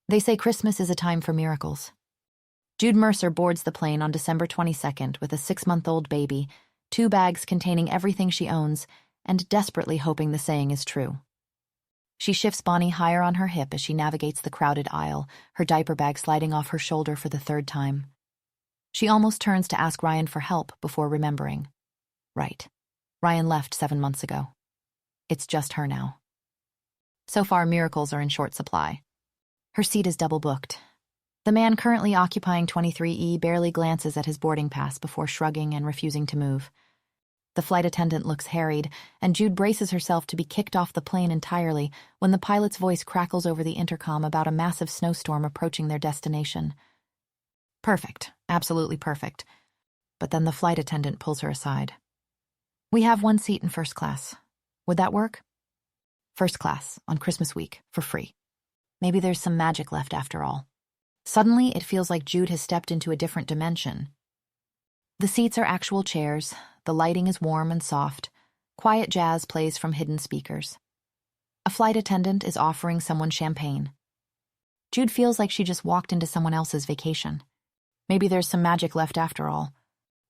They say Christmas is a time for miracles. Jude Mercer boards the plane on December 22nd with a 6-month-old baby, 2 bags containing everything she owns, and desperately hoping the saying is true. She shifts Bonnie higher on her hip as she navigates the crowded aisle, her diaper bag sliding off her shoulder for the 3rd time. She almost turns to ask Ryan for help before remembering. Right. Ryan left 7 months ago. It's just her now. So far, miracles are in short supply. Her seat is double booked. The man currently occupying 23E barely glances at his boarding pass before shrugging and refusing to move. The flight attendant looks harried, and Jude braces herself to be kicked off the plane entirely when the pilot's voice crackles over the intercom about a massive snowstorm approaching their destination. Perfect. Absolutely perfect. But then the flight attendant pulls her aside. We have 1 seat in first class. Would that work? First class, on Christmas week, for free. Maybe there's some magic left after all. Suddenly, it feels like Jude has stepped into a different dimension. The seats are actual chairs, the lighting is warm and soft, quiet jazz plays from hidden speakers. A flight attendant is offering someone champagne. Jude feels like she just walked into someone else's vacation. Maybe there's some magic left after all.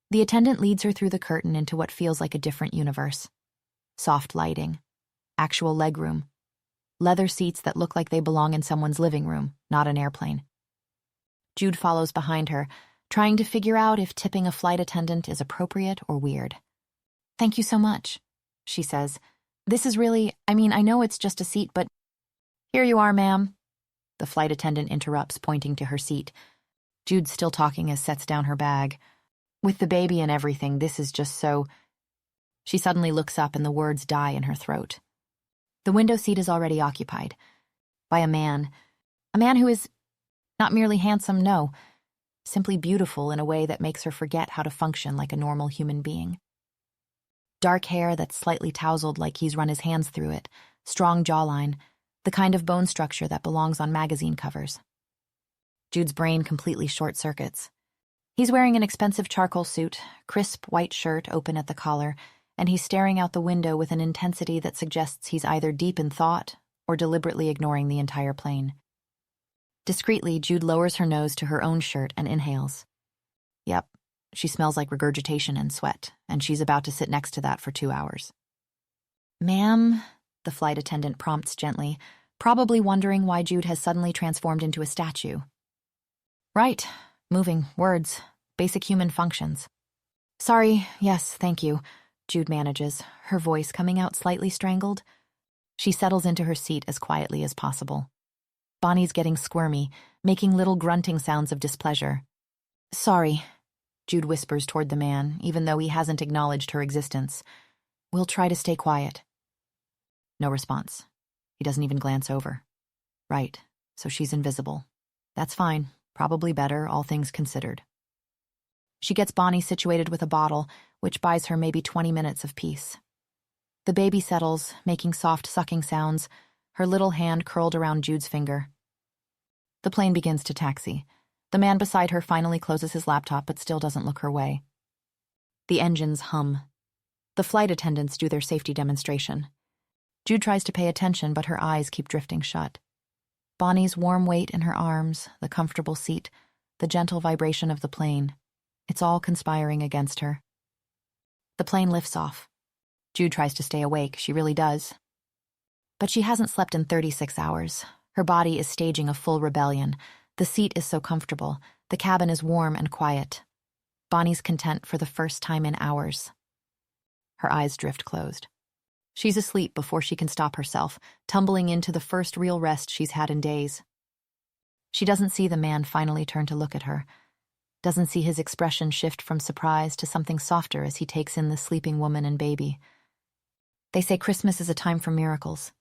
The attendant leads her through the curtain into what feels like a different universe. Soft lighting, actual legroom, leather seats that look like they belong in someone's living room, not an airplane. Jude follows behind her, trying to figure out if tipping a flight attendant is appropriate or weird. Thank you so much, she says. This is really, I know it's just a seat, but... Here you are, ma'am. The flight attendant interrupts, pointing to her seat. Jude's still talking as sets down her bag. With the baby and everything, this is just so... She suddenly looks up and the words die in her throat. The window seat is already occupied. By a man. A man who is not merely handsome, no. Simply beautiful in a way that makes her forget how to function like a normal human being. Dark hair that's slightly tousled like he's run his hands through it, strong jawline, the kind of bone structure that belongs on magazine covers. Jude's brain completely short-circuits. He's wearing an expensive charcoal suit, crisp white shirt open at the collar, and he's staring out the window with an intensity that suggests he's either deep in thought or deliberately ignoring the entire plane. Discreetly, Jude lowers her nose to her own shirt and inhales. Yep, she smells like regurgitation and sweat, and she's about to sit next to that for 2 hours. Ma'am, the flight attendant prompts gently, probably wondering why Jude has suddenly transformed into a statue. Right, moving, words, basic human functions. Sorry, yes, thank you, Jude manages, her voice coming out slightly strangled. She settles into her seat as quietly as possible. Bonnie's getting squirmy, making little grunting sounds of displeasure. Sorry, Jude whispers toward the man, even though he hasn't acknowledged her existence. We'll try to stay quiet. No response. He doesn't even glance over. Right, so she's invisible. That's fine, probably better, all things considered. She gets Bonnie situated with a bottle, which buys her maybe 20 minutes of peace. The baby settles, making soft sucking sounds, her little hand curled around Jude's finger. The plane begins to taxi. The man beside her finally closes his laptop but still doesn't look her way. The engines hum. The flight attendants do their safety demonstration. Jude tries to pay attention, but her eyes keep drifting shut. Bonnie's warm weight in her arms, the comfortable seat, the gentle vibration of the plane. It's all conspiring against her. The plane lifts off. Jude tries to stay awake, she really does. But she hasn't slept in 36 hours. Her body is staging a full rebellion. The seat is so comfortable. The cabin is warm and quiet. Bonnie's content for the first time in hours. Her eyes drift closed. She's asleep before she can stop herself, tumbling into the first real rest she's had in days. She doesn't see the man finally turn to look at her. Doesn't see his expression shift from surprise to something softer as he takes in the sleeping woman and baby. They say Christmas is a time for miracles.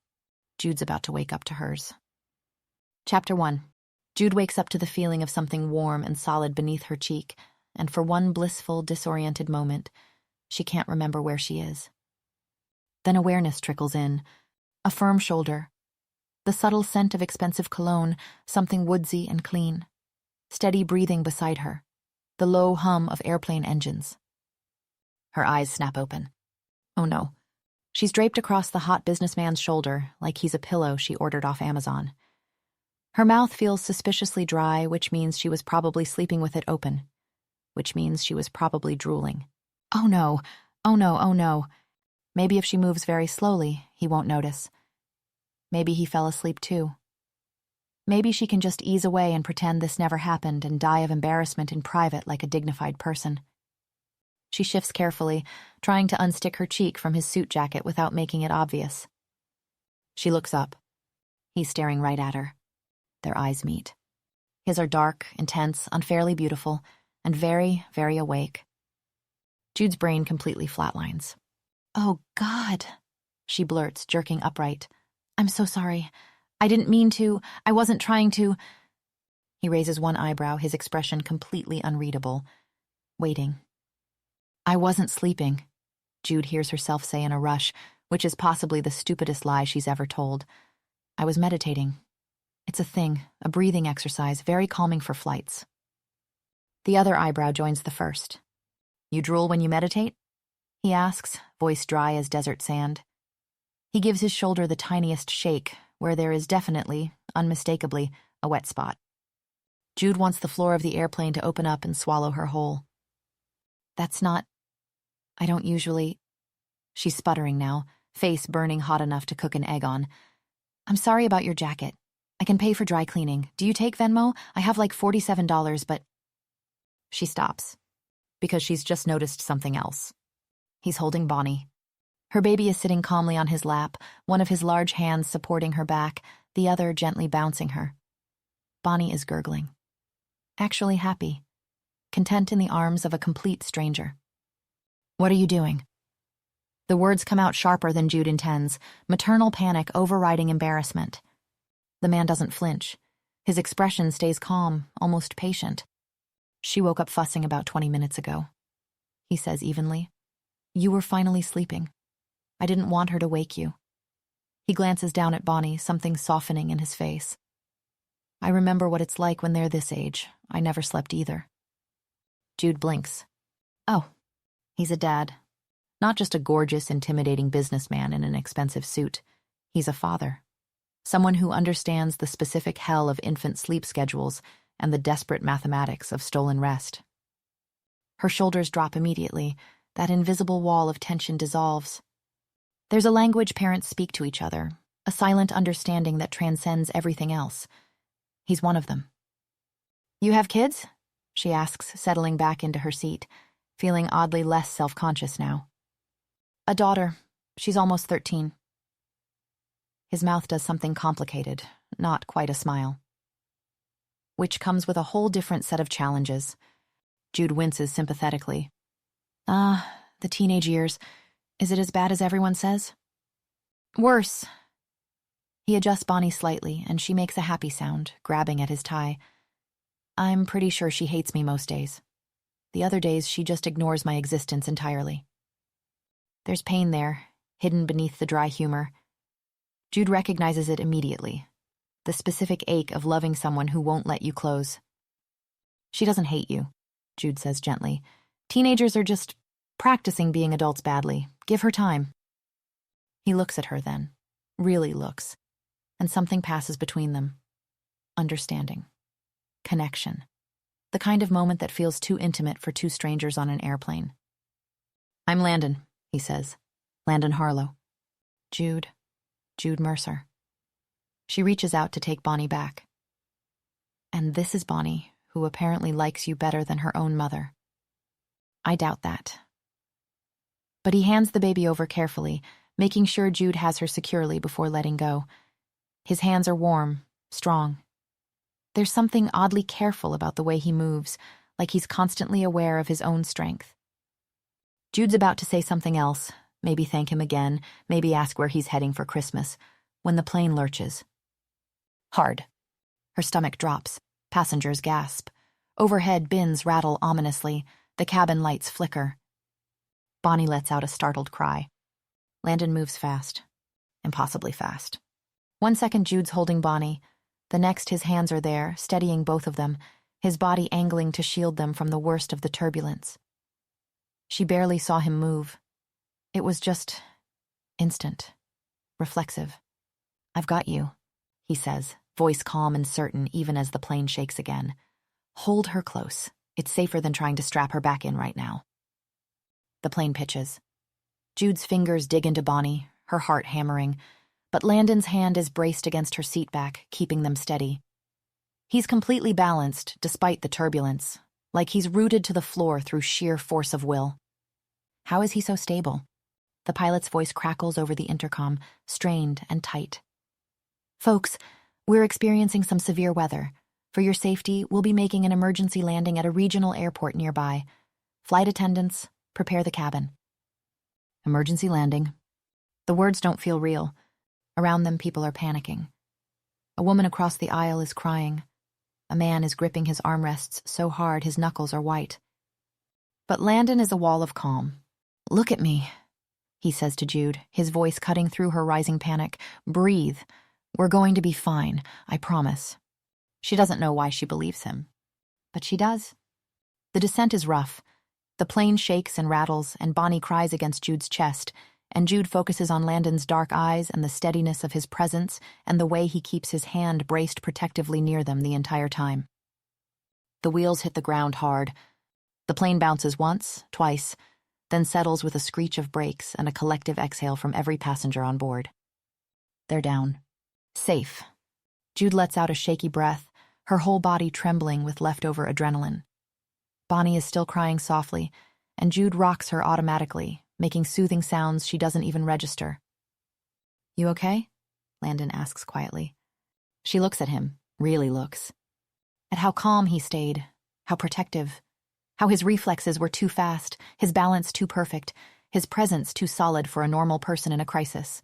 Jude's about to wake up to hers. Chapter 1. Jude wakes up to the feeling of something warm and solid beneath her cheek, and for one blissful, disoriented moment, she can't remember where she is. Then awareness trickles in. A firm shoulder. The subtle scent of expensive cologne, something woodsy and clean. Steady breathing beside her. The low hum of airplane engines. Her eyes snap open. Oh no. She's draped across the hot businessman's shoulder like he's a pillow she ordered off Amazon. Her mouth feels suspiciously dry, which means she was probably sleeping with it open, which means she was probably drooling. Oh no, oh no, oh no. Maybe if she moves very slowly, he won't notice. Maybe he fell asleep too. Maybe she can just ease away and pretend this never happened and die of embarrassment in private like a dignified person. She shifts carefully, trying to unstick her cheek from his suit jacket without making it obvious. She looks up. He's staring right at her. Their eyes meet. His are dark, intense, unfairly beautiful, and very, very awake. Jude's brain completely flatlines. "Oh, God," she blurts, jerking upright. "I'm so sorry. I didn't mean to. I wasn't trying to." He raises one eyebrow, his expression completely unreadable. Waiting. "I wasn't sleeping," Jude hears herself say in a rush, which is possibly the stupidest lie she's ever told. "I was meditating. It's a thing, a breathing exercise, very calming for flights." The other eyebrow joins the first. "You drool when you meditate?" he asks, voice dry as desert sand. He gives his shoulder the tiniest shake, where there is definitely, unmistakably, a wet spot. Jude wants the floor of the airplane to open up and swallow her whole. "That's not... I don't usually..." She's sputtering now, face burning hot enough to cook an egg on. "I'm sorry about your jacket. I can pay for dry cleaning. Do you take Venmo? I have like $47, but..." She stops, because she's just noticed something else. He's holding Bonnie. Her baby is sitting calmly on his lap, one of his large hands supporting her back, the other gently bouncing her. Bonnie is gurgling. Actually happy. Content in the arms of a complete stranger. "What are you doing?" The words come out sharper than Jude intends, maternal panic overriding embarrassment. The man doesn't flinch. His expression stays calm, almost patient. "She woke up fussing about 20 minutes ago," he says evenly. "You were finally sleeping. I didn't want her to wake you." He glances down at Bonnie, something softening in his face. "I remember what it's like when they're this age. I never slept either." Jude blinks. Oh, he's a dad. Not just a gorgeous, intimidating businessman in an expensive suit. He's a father. Someone who understands the specific hell of infant sleep schedules and the desperate mathematics of stolen rest. Her shoulders drop immediately. That invisible wall of tension dissolves. There's a language parents speak to each other, a silent understanding that transcends everything else. He's one of them. "You have kids?" she asks, settling back into her seat, feeling oddly less self-conscious now. "A daughter. She's almost 13. His mouth does something complicated, not quite a smile. "Which comes with a whole different set of challenges." Jude winces sympathetically. The teenage years. Is it as bad as everyone says?" "Worse." He adjusts Bonnie slightly, and she makes a happy sound, grabbing at his tie. "I'm pretty sure she hates me most days. The other days, she just ignores my existence entirely." There's pain there, hidden beneath the dry humor. Jude recognizes it immediately. The specific ache of loving someone who won't let you close. "She doesn't hate you," Jude says gently. "Teenagers are just practicing being adults badly. Give her time." He looks at her then, really looks, and something passes between them. Understanding. Connection. The kind of moment that feels too intimate for two strangers on an airplane. "I'm Landon," he says. "Landon Harlow." "Jude. Jude Mercer." She reaches out to take Bonnie back. "And this is Bonnie, who apparently likes you better than her own mother." "I doubt that." But he hands the baby over carefully, making sure Jude has her securely before letting go. His hands are warm, strong. There's something oddly careful about the way he moves, like he's constantly aware of his own strength. Jude's about to say something else, maybe thank him again, maybe ask where he's heading for Christmas, when the plane lurches. Hard. Her stomach drops. Passengers gasp. Overhead bins rattle ominously. The cabin lights flicker. Bonnie lets out a startled cry. Landon moves fast. Impossibly fast. 1 second Jude's holding Bonnie. The next his hands are there, steadying both of them, his body angling to shield them from the worst of the turbulence. She barely saw him move. It was just instant. Reflexive. "I've got you," he says, voice calm and certain even as the plane shakes again. Hold her close. It's safer than trying to strap her back in right now. The plane pitches. Jude's fingers dig into Bonnie, her heart hammering, but Landon's hand is braced against her seat back, keeping them steady. He's completely balanced, despite the turbulence, like he's rooted to the floor through sheer force of will. How is he so stable? The pilot's voice crackles over the intercom, strained and tight. Folks, we're experiencing some severe weather. For your safety, we'll be making an emergency landing at a regional airport nearby. Flight attendants, prepare the cabin. Emergency landing. The words don't feel real. Around them, people are panicking. A woman across the aisle is crying. A man is gripping his armrests so hard his knuckles are white. But Landon is a wall of calm. Look at me, he says to Jude, his voice cutting through her rising panic. Breathe. We're going to be fine, I promise. She doesn't know why she believes him. But she does. The descent is rough. The plane shakes and rattles, and Bonnie cries against Jude's chest, and Jude focuses on Landon's dark eyes and the steadiness of his presence and the way he keeps his hand braced protectively near them the entire time. The wheels hit the ground hard. The plane bounces once, twice, then settles with a screech of brakes and a collective exhale from every passenger on board. They're down. Safe. Jude lets out a shaky breath, her whole body trembling with leftover adrenaline. Bonnie is still crying softly, and Jude rocks her automatically, making soothing sounds she doesn't even register. You okay? Landon asks quietly. She looks at him, really looks. At how calm he stayed, how protective, how his reflexes were too fast, his balance too perfect, his presence too solid for a normal person in a crisis.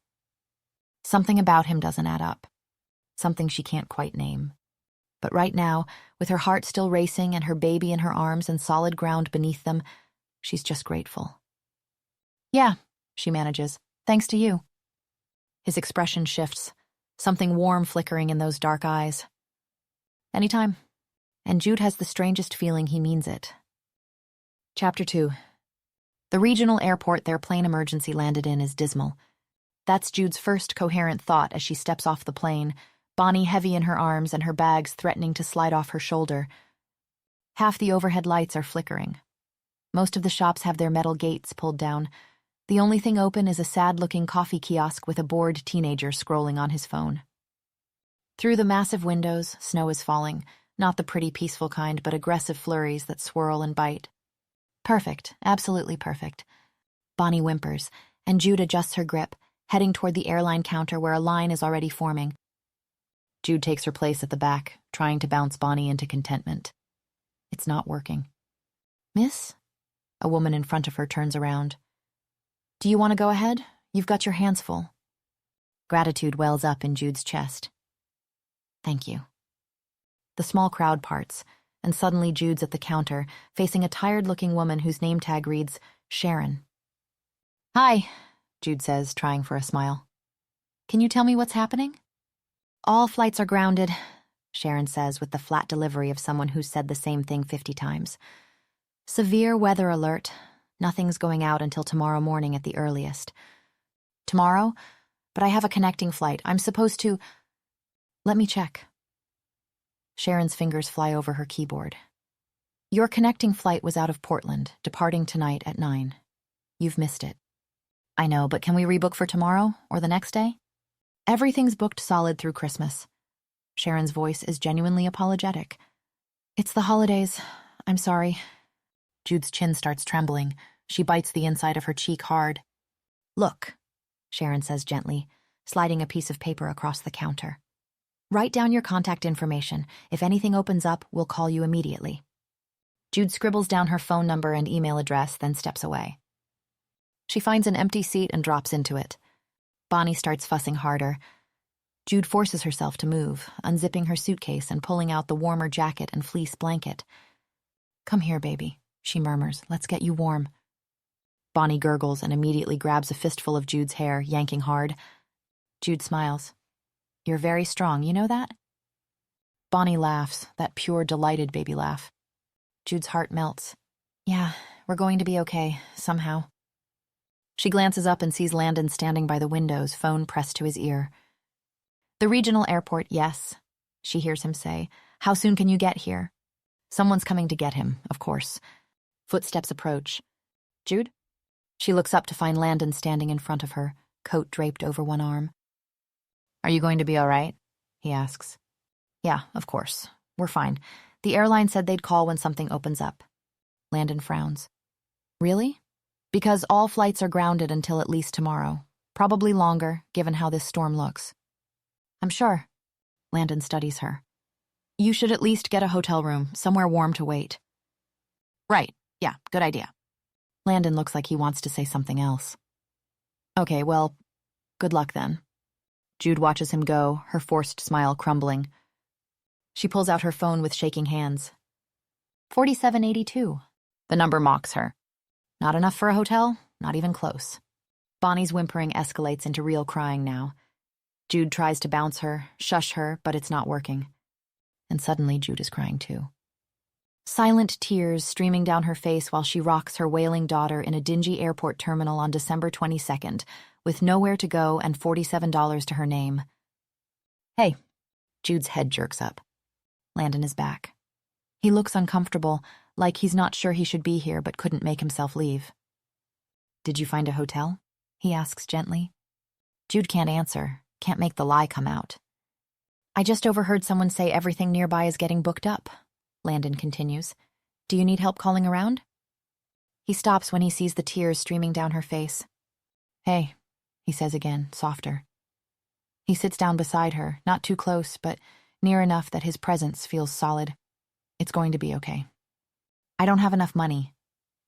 Something about him doesn't add up. Something she can't quite name. But right now, with her heart still racing and her baby in her arms and solid ground beneath them, she's just grateful. Yeah, she manages, thanks to you. His expression shifts, something warm flickering in those dark eyes. Anytime. And Jude has the strangest feeling he means it. Chapter 2. The regional airport their plane emergency landed in is dismal. That's Jude's first coherent thought as she steps off the plane, Bonnie heavy in her arms and her bags threatening to slide off her shoulder. Half the overhead lights are flickering. Most of the shops have their metal gates pulled down. The only thing open is a sad-looking coffee kiosk with a bored teenager scrolling on his phone. Through the massive windows, snow is falling, not the pretty, peaceful kind, but aggressive flurries that swirl and bite. Perfect, absolutely perfect. Bonnie whimpers, and Jude adjusts her grip, heading toward the airline counter where a line is already forming. Jude takes her place at the back, trying to bounce Bonnie into contentment. It's not working. Miss? A woman in front of her turns around. Do you want to go ahead? You've got your hands full. Gratitude wells up in Jude's chest. Thank you. The small crowd parts, and suddenly Jude's at the counter, facing a tired-looking woman whose name tag reads Sharon. Hi, Jude says, trying for a smile. Can you tell me what's happening? All flights are grounded, Sharon says with the flat delivery of someone who's said the same thing 50 times. Severe weather alert. Nothing's going out until tomorrow morning at the earliest. Tomorrow? But I have a connecting flight. I'm supposed to... Let me check. Sharon's fingers fly over her keyboard. Your connecting flight was out of Portland, departing tonight at 9. You've missed it. I know, but can we rebook for tomorrow or the next day? Everything's booked solid through Christmas. Sharon's voice is genuinely apologetic. It's the holidays. I'm sorry. Jude's chin starts trembling. She bites the inside of her cheek hard. Look, Sharon says gently, sliding a piece of paper across the counter. Write down your contact information. If anything opens up, we'll call you immediately. Jude scribbles down her phone number and email address, then steps away. She finds an empty seat and drops into it. Bonnie starts fussing harder. Jude forces herself to move, unzipping her suitcase and pulling out the warmer jacket and fleece blanket. Come here, baby, she murmurs. Let's get you warm. Bonnie gurgles and immediately grabs a fistful of Jude's hair, yanking hard. Jude smiles. You're very strong, you know that? Bonnie laughs, that pure, delighted baby laugh. Jude's heart melts. Yeah, we're going to be okay, somehow. She glances up and sees Landon standing by the windows, phone pressed to his ear. The regional airport, yes. she hears him say. How soon can you get here? Someone's coming to get him, of course. Footsteps approach. Jude? She looks up to find Landon standing in front of her, coat draped over one arm. Are you going to be all right? He asks. Yeah, of course. We're fine. The airline said they'd call when something opens up. Landon frowns. Really? Because all flights are grounded until at least tomorrow. Probably longer, given how this storm looks. I'm sure. Landon studies her. You should at least get a hotel room, somewhere warm to wait. Right. Yeah, good idea. Landon looks like he wants to say something else. Okay, well, good luck then. Jude watches him go, her forced smile crumbling. She pulls out her phone with shaking hands. 4782. The number mocks her. Not enough for a hotel? Not even close. Bonnie's whimpering escalates into real crying now. Jude tries to bounce her, shush her, but it's not working. And suddenly Jude is crying too. Silent tears streaming down her face while she rocks her wailing daughter in a dingy airport terminal on December 22nd, with nowhere to go and $47 to her name. Hey. Jude's head jerks up. Landon is back. He looks uncomfortable, like he's not sure he should be here but couldn't make himself leave. Did you find a hotel? He asks gently. Jude can't answer, can't make the lie come out. I just overheard someone say everything nearby is getting booked up, Landon continues. Do you need help calling around? He stops when he sees the tears streaming down her face. Hey, he says again, softer. He sits down beside her, not too close, but near enough that his presence feels solid. It's going to be okay. I don't have enough money,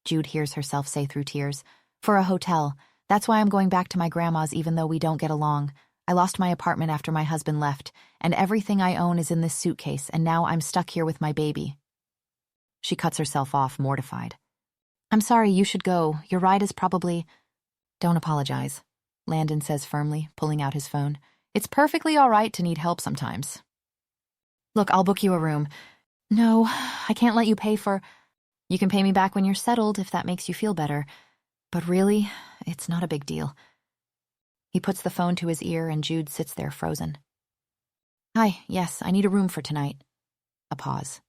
Jude hears herself say through tears, for a hotel. That's why I'm going back to my grandma's even though we don't get along. I lost my apartment after my husband left, and everything I own is in this suitcase, and now I'm stuck here with my baby. She cuts herself off, mortified. I'm sorry, you should go. Your ride is probably... Don't apologize, Landon says firmly, pulling out his phone. It's perfectly all right to need help sometimes. Look, I'll book you a room. No, I can't let you pay for... You can pay me back when you're settled if that makes you feel better. But really, it's not a big deal. He puts the phone to his ear and Jude sits there frozen. Hi, yes, I need a room for tonight. A pause.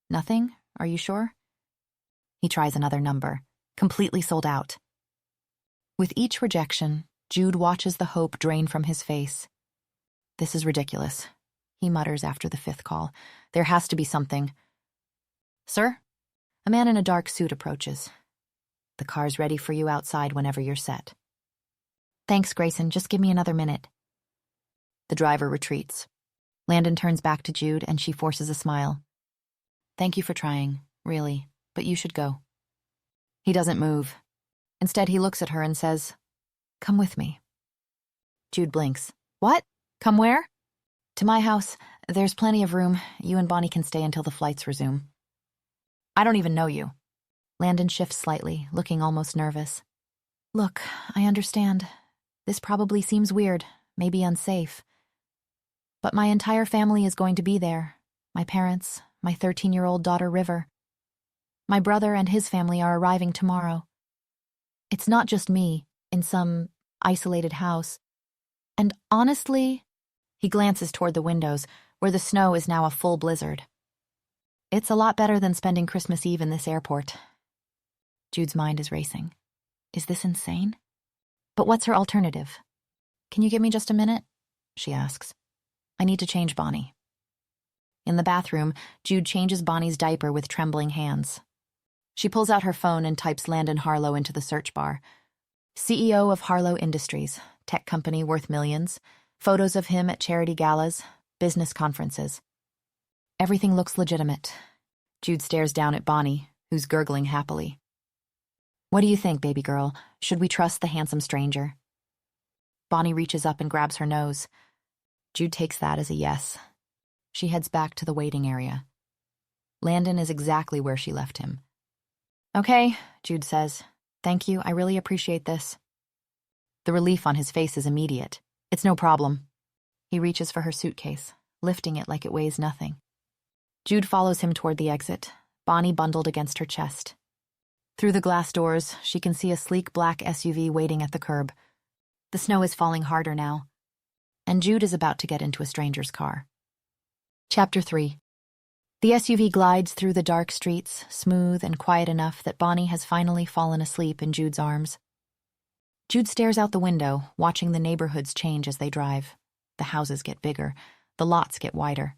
Nothing? Are you sure? He tries another number. Completely sold out. With each rejection, Jude watches the hope drain from his face. This is ridiculous, he mutters after the fifth call. There has to be something. Sir? A man in a dark suit approaches. The car's ready for you outside whenever you're set. Thanks, Grayson. Just give me another minute. The driver retreats. Landon turns back to Jude and she forces a smile. Thank you for trying, really, but you should go. He doesn't move. Instead, he looks at her and says, Come with me. Jude blinks. What? Come where? To my house. There's plenty of room. You and Bonnie can stay until the flights resume. I don't even know you. Landon shifts slightly, looking almost nervous. Look, I understand. This probably seems weird, maybe unsafe. But my entire family is going to be there. My parents, my 13-year-old daughter River. My brother and his family are arriving tomorrow. It's not just me, in some isolated house. And honestly, he glances toward the windows, where the snow is now a full blizzard. It's a lot better than spending Christmas Eve in this airport. Jude's mind is racing. Is this insane? But what's her alternative? Can you give me just a minute? She asks. I need to change Bonnie. In the bathroom, Jude changes Bonnie's diaper with trembling hands. She pulls out her phone and types Landon Harlow into the search bar. CEO of Harlo Industries, tech company worth millions, photos of him at charity galas, business conferences. Everything looks legitimate. Jude stares down at Bonnie, who's gurgling happily. What do you think, baby girl? Should we trust the handsome stranger? Bonnie reaches up and grabs her nose. Jude takes that as a yes. She heads back to the waiting area. Landon is exactly where she left him. Okay, Jude says. Thank you, I really appreciate this. The relief on his face is immediate. It's no problem. He reaches for her suitcase, lifting it like it weighs nothing. Jude follows him toward the exit, Bonnie bundled against her chest. Through the glass doors, she can see a sleek black SUV waiting at the curb. The snow is falling harder now, and Jude is about to get into a stranger's car. Chapter 3. The SUV glides through the dark streets, smooth and quiet enough that Bonnie has finally fallen asleep in Jude's arms. Jude stares out the window, watching the neighborhoods change as they drive. The houses get bigger, the lots get wider.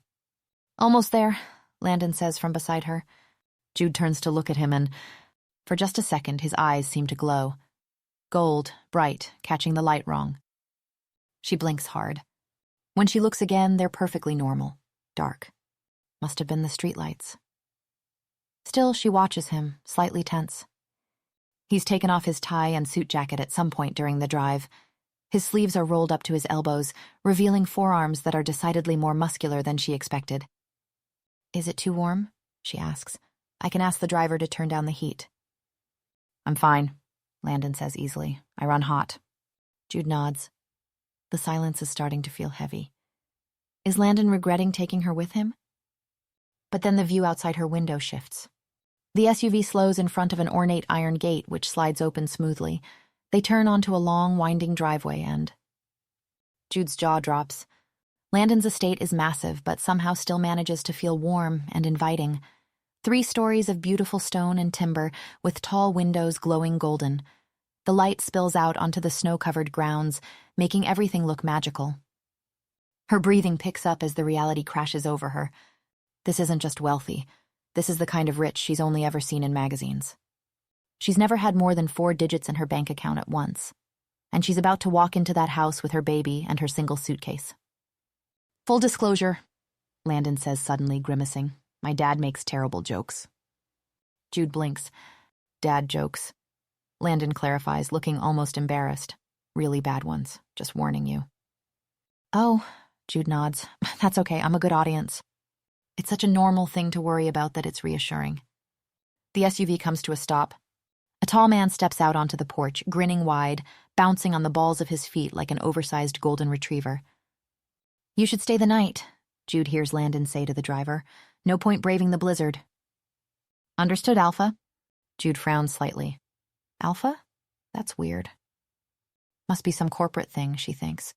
Almost there, Landon says from beside her. Jude turns to look at him and, for just a second, his eyes seem to glow. Gold, bright, catching the light wrong. She blinks hard. When she looks again, they're perfectly normal, dark. Must have been the streetlights. Still, she watches him, slightly tense. He's taken off his tie and suit jacket at some point during the drive. His sleeves are rolled up to his elbows, revealing forearms that are decidedly more muscular than she expected. "Is it too warm?" she asks. "I can ask the driver to turn down the heat." "I'm fine," Landon says easily. "I run hot." Jude nods. The silence is starting to feel heavy. Is Landon regretting taking her with him? But then the view outside her window shifts. The SUV slows in front of an ornate iron gate which slides open smoothly. They turn onto a long, winding driveway and... Jude's jaw drops. Landon's estate is massive, but somehow still manages to feel warm and inviting. 3 stories of beautiful stone and timber, with tall windows glowing golden. The light spills out onto the snow-covered grounds, making everything look magical. Her breathing picks up as the reality crashes over her. This isn't just wealthy. This is the kind of rich she's only ever seen in magazines. She's never had more than 4 digits in her bank account at once. And she's about to walk into that house with her baby and her single suitcase. "Full disclosure," Landon says suddenly, grimacing. "My dad makes terrible jokes." Jude blinks. "Dad jokes." Landon clarifies, looking almost embarrassed. "Really bad ones, just warning you." "Oh," Jude nods. "That's okay, I'm a good audience." It's such a normal thing to worry about that it's reassuring. The SUV comes to a stop. A tall man steps out onto the porch, grinning wide, bouncing on the balls of his feet like an oversized golden retriever. "You should stay the night," Jude hears Landon say to the driver. "No point braving the blizzard." "Understood, Alpha." Jude frowns slightly. "Alpha? That's weird." Must be some corporate thing, she thinks.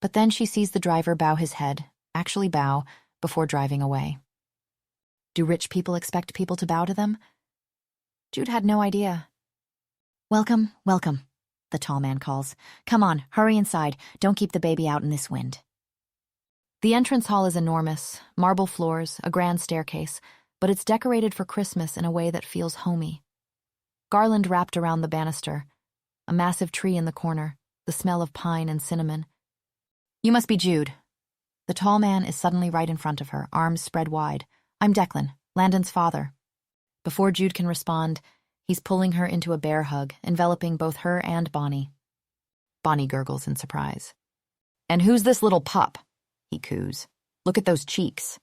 But then she sees the driver bow his head, actually bow, before driving away. Do rich people expect people to bow to them? Jude had no idea. "Welcome, welcome," the tall man calls. "Come on, hurry inside. Don't keep the baby out in this wind." The entrance hall is enormous, marble floors, a grand staircase, but it's decorated for Christmas in a way that feels homey. Garland wrapped around the banister, a massive tree in the corner, the smell of pine and cinnamon. "You must be Jude." The tall man is suddenly right in front of her, arms spread wide. "I'm Declan, Landon's father." Before Jude can respond, he's pulling her into a bear hug, enveloping both her and Bonnie. Bonnie gurgles in surprise. "And who's this little pup?" he coos. "Look at those cheeks."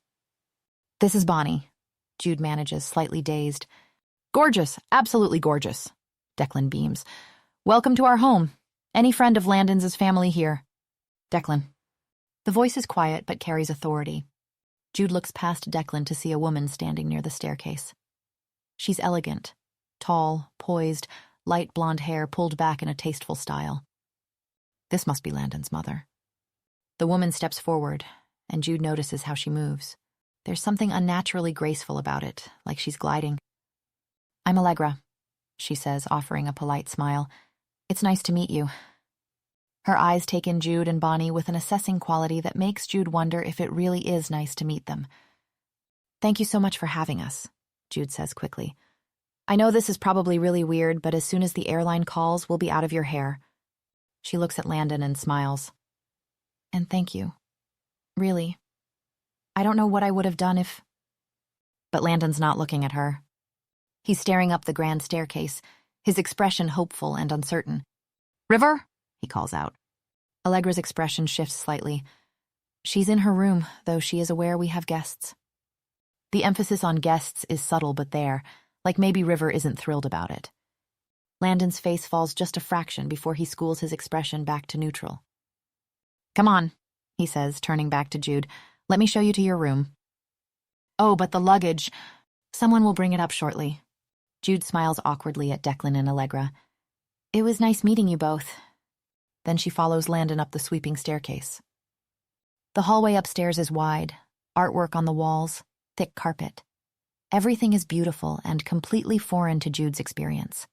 "This is Bonnie," Jude manages, slightly dazed. "Gorgeous, absolutely gorgeous," Declan beams. "Welcome to our home. Any friend of Landon's family here." "Declan." The voice is quiet but carries authority. Jude looks past Declan to see a woman standing near the staircase. She's elegant, tall, poised, light blonde hair pulled back in a tasteful style. This must be Landon's mother. The woman steps forward, and Jude notices how she moves. There's something unnaturally graceful about it, like she's gliding. "I'm Allegra," she says, offering a polite smile. "It's nice to meet you." Her eyes take in Jude and Bonnie with an assessing quality that makes Jude wonder if it really is nice to meet them. "Thank you so much for having us," Jude says quickly. "I know this is probably really weird, but as soon as the airline calls, we'll be out of your hair." She looks at Landon and smiles. "And thank you. Really. I don't know what I would have done if..." But Landon's not looking at her. He's staring up the grand staircase, his expression hopeful and uncertain. "River?" he calls out. Allegra's expression shifts slightly. She's in her room, though she is aware we have guests. The emphasis on guests is subtle but there, like maybe River isn't thrilled about it. Landon's face falls just a fraction before he schools his expression back to neutral. "Come on," he says, turning back to Jude. "Let me show you to your room." "Oh, but the luggage..." "Someone will bring it up shortly." Jude smiles awkwardly at Declan and Allegra. "It was nice meeting you both." Then she follows Landon up the sweeping staircase. The hallway upstairs is wide, Artwork on the walls, thick carpet. Everything is beautiful and completely foreign to Jude's experience.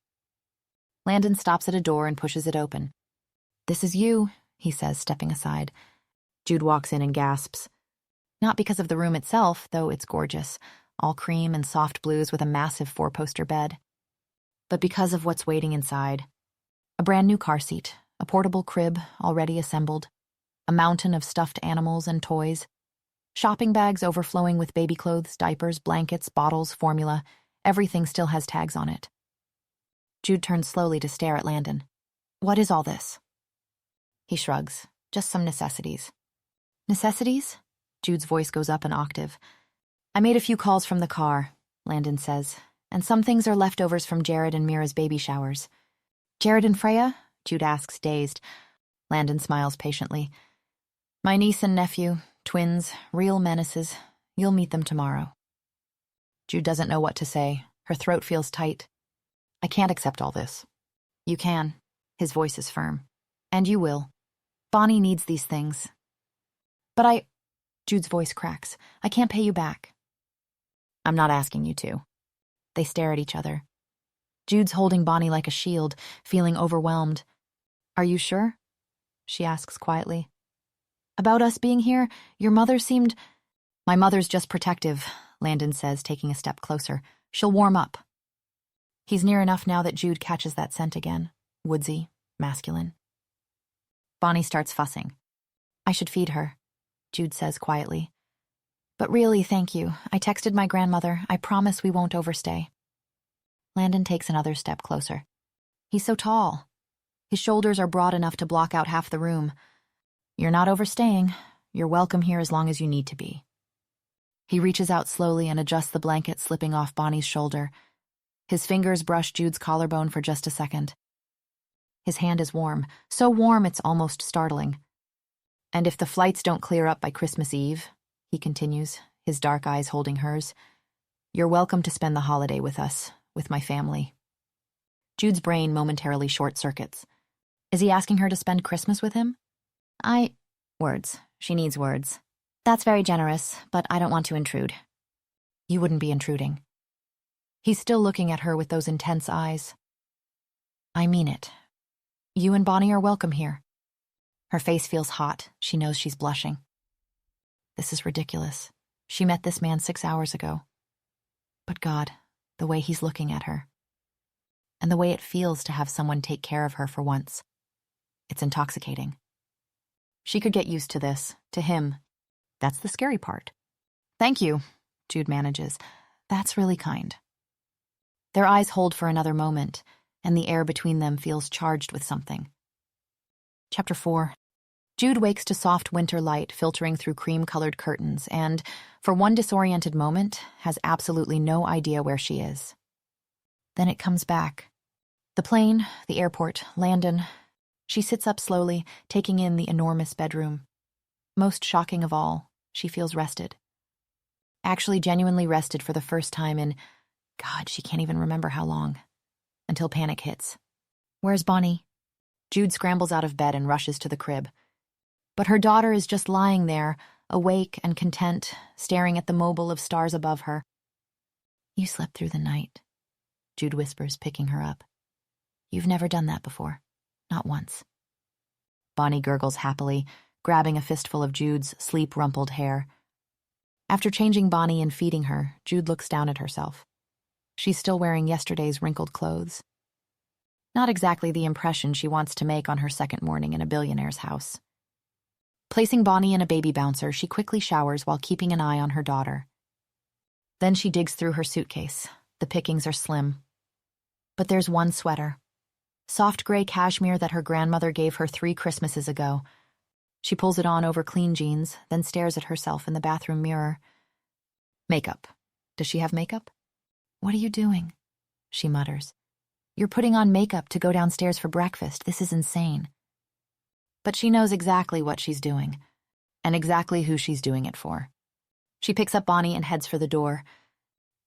Landon stops at a door and pushes it open. "This is you," he says, stepping aside. Jude walks in and gasps. Not because of the room itself, though it's gorgeous, all cream and soft blues with a massive four-poster bed, but because of what's waiting inside. A brand new car seat, a portable crib already assembled, a mountain of stuffed animals and toys, shopping bags overflowing with baby clothes, diapers, blankets, bottles, formula. Everything still has tags on it. Jude turns slowly to stare at Landon. "What is all this?" He shrugs. "Just some necessities." "Necessities?" Jude's voice goes up an octave. "I made a few calls from the car," Landon says, "and some things are leftovers from Jared and Mira's baby showers." "Jared and Freya?" Jude asks, dazed. Landon smiles patiently. "My niece and nephew, twins, real menaces. You'll meet them tomorrow." Jude doesn't know what to say. Her throat feels tight. "I can't accept all this." "You can." His voice is firm. "And you will. Bonnie needs these things." "But Jude's voice cracks. "I can't pay you back." "I'm not asking you to." They stare at each other. Jude's holding Bonnie like a shield, feeling overwhelmed. "Are you sure?" she asks quietly. "About us being here, your mother seemed—" "My mother's just protective," Landon says, taking a step closer. "She'll warm up." He's near enough now that Jude catches that scent again. Woodsy, masculine. Bonnie starts fussing. "I should feed her," Jude says quietly. "But really, thank you. I texted my grandmother. I promise we won't overstay." Landon takes another step closer. He's so tall. His shoulders are broad enough to block out half the room. "You're not overstaying. You're welcome here as long as you need to be." He reaches out slowly and adjusts the blanket slipping off Bonnie's shoulder. His fingers brush Jude's collarbone for just a second. His hand is warm, so warm it's almost startling. "And if the flights don't clear up by Christmas Eve," he continues, his dark eyes holding hers, "you're welcome to spend the holiday with us, with my family." Jude's brain momentarily short-circuits. Is he asking her to spend Christmas with him? Words. She needs words. "That's very generous, but I don't want to intrude." "You wouldn't be intruding." He's still looking at her with those intense eyes. "I mean it. You and Bonnie are welcome here." Her face feels hot. She knows she's blushing. This is ridiculous. She met this man 6 hours ago. But God, the way he's looking at her. And the way it feels to have someone take care of her for once. It's intoxicating. She could get used to this, to him. That's the scary part. "Thank you," Jude manages. "That's really kind." Their eyes hold for another moment, and the air between them feels charged with something. Chapter 4. Jude wakes to soft winter light filtering through cream-colored curtains and, for one disoriented moment, has absolutely no idea where she is. Then it comes back. The plane, the airport, Landon. She sits up slowly, taking in the enormous bedroom. Most shocking of all, she feels rested. Actually genuinely rested for the first time in, God, she can't even remember how long. Until panic hits. "Where's Bonnie?" Jude scrambles out of bed and rushes to the crib. But her daughter is just lying there, awake and content, staring at the mobile of stars above her. "You slept through the night," Jude whispers, picking her up. "You've never done that before. Not once." Bonnie gurgles happily, grabbing a fistful of Jude's sleep-rumpled hair. After changing Bonnie and feeding her, Jude looks down at herself. She's still wearing yesterday's wrinkled clothes. Not exactly the impression she wants to make on her second morning in a billionaire's house. Placing Bonnie in a baby bouncer, she quickly showers while keeping an eye on her daughter. Then she digs through her suitcase. The pickings are slim. But there's one sweater. Soft gray cashmere that her grandmother gave her 3 Christmases ago. She pulls it on over clean jeans, then stares at herself in the bathroom mirror. Makeup. Does she have makeup? "What are you doing?" she mutters. "You're putting on makeup to go downstairs for breakfast. This is insane." But she knows exactly what she's doing, and exactly who she's doing it for. She picks up Bonnie and heads for the door.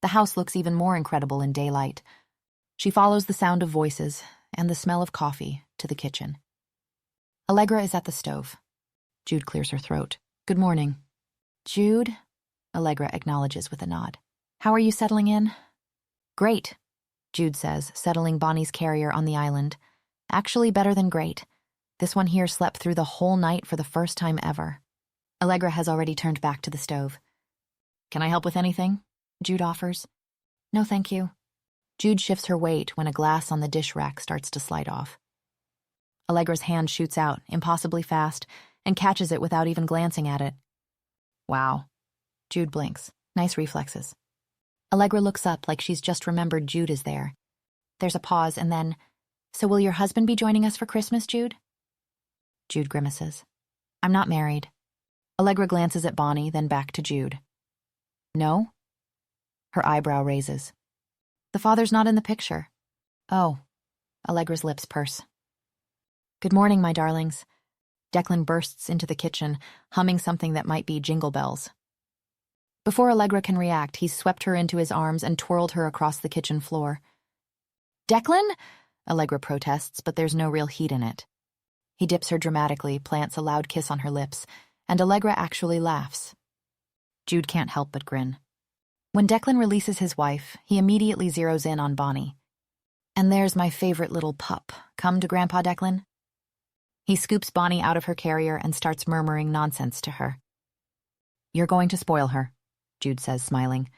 The house looks even more incredible in daylight. She follows the sound of voices and the smell of coffee to the kitchen. Allegra is at the stove. Jude clears her throat. "Good morning." "Jude?" Allegra acknowledges with a nod. How are you settling in? Great, Jude says, settling Bonnie's carrier on the island. Actually better than great. This one here slept through the whole night for the first time ever. Allegra has already turned back to the stove. Can I help with anything? Jude offers. No, thank you. Jude shifts her weight when a glass on the dish rack starts to slide off. Allegra's hand shoots out, impossibly fast, and catches it without even glancing at it. Wow. Jude blinks. Nice reflexes. Allegra looks up like she's just remembered Jude is there. There's a pause and then, so will your husband be joining us for Christmas, Jude? Jude grimaces. I'm not married. Allegra glances at Bonnie, then back to Jude. No? Her eyebrow raises. The father's not in the picture. Oh. Allegra's lips purse. Good morning, my darlings. Declan bursts into the kitchen, humming something that might be Jingle Bells. Before Allegra can react, he's swept her into his arms and twirled her across the kitchen floor. Declan? Allegra protests, but there's no real heat in it. He dips her dramatically, plants a loud kiss on her lips, and Allegra actually laughs. Jude can't help but grin. When Declan releases his wife, he immediately zeroes in on Bonnie. And there's my favorite little pup. Come to Grandpa, Declan? He scoops Bonnie out of her carrier and starts murmuring nonsense to her. You're going to spoil her, Jude says, smiling.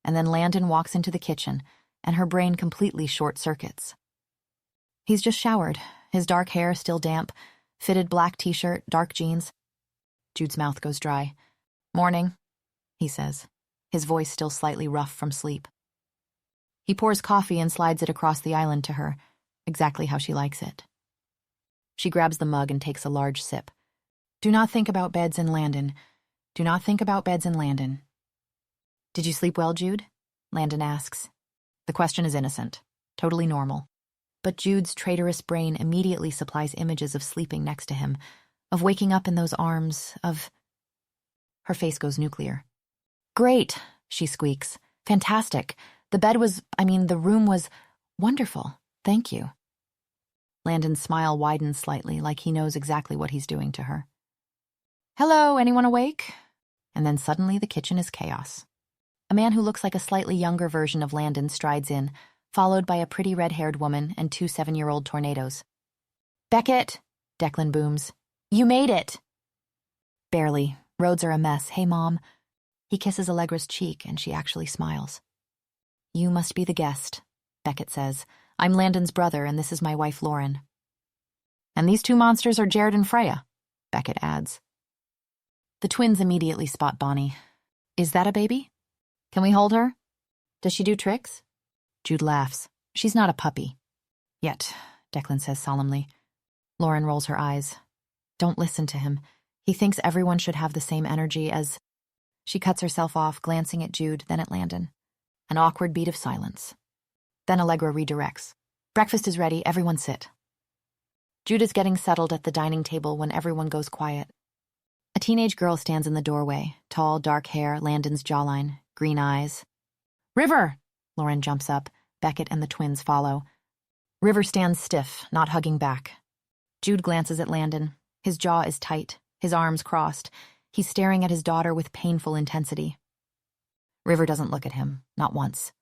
And then Landon walks into the kitchen, and her brain completely short-circuits. He's just showered, his dark hair still damp, fitted black t-shirt, dark jeans. Jude's mouth goes dry. Morning, he says, his voice still slightly rough from sleep. He pours coffee and slides it across the island to her, exactly how she likes it. She grabs the mug and takes a large sip. Do not think about beds in Landon. Do not think about beds in Landon. Did you sleep well, Jude? Landon asks. The question is innocent, totally normal. But Jude's traitorous brain immediately supplies images of sleeping next to him, of waking up in those arms, of... Her face goes nuclear. Great, she squeaks. Fantastic. The room was wonderful. Thank you. Landon's smile widens slightly, like he knows exactly what he's doing to her. Hello, anyone awake? And then suddenly the kitchen is chaos. A man who looks like a slightly younger version of Landon strides in, followed by a pretty red-haired woman and 2 7-year-old tornadoes. Beckett, Declan booms. You made it! Barely. Roads are a mess. Hey, Mom. He kisses Allegra's cheek, and she actually smiles. You must be the guest, Beckett says. I'm Landon's brother, and this is my wife, Lauren. And these 2 monsters are Jared and Freya, Beckett adds. The twins immediately spot Bonnie. Is that a baby? Can we hold her? Does she do tricks? Jude laughs. She's not a puppy. Yet, Declan says solemnly. Lauren rolls her eyes. Don't listen to him. He thinks everyone should have the same energy as... She cuts herself off, glancing at Jude, then at Landon. An awkward beat of silence. Then Allegra redirects. Breakfast is ready, everyone sit. Jude is getting settled at the dining table when everyone goes quiet. A teenage girl stands in the doorway, tall, dark hair, Landon's jawline, green eyes. River! Lauren jumps up. Beckett and the twins follow. River stands stiff, not hugging back. Jude glances at Landon. His jaw is tight, his arms crossed. He's staring at his daughter with painful intensity. River doesn't look at him, not once.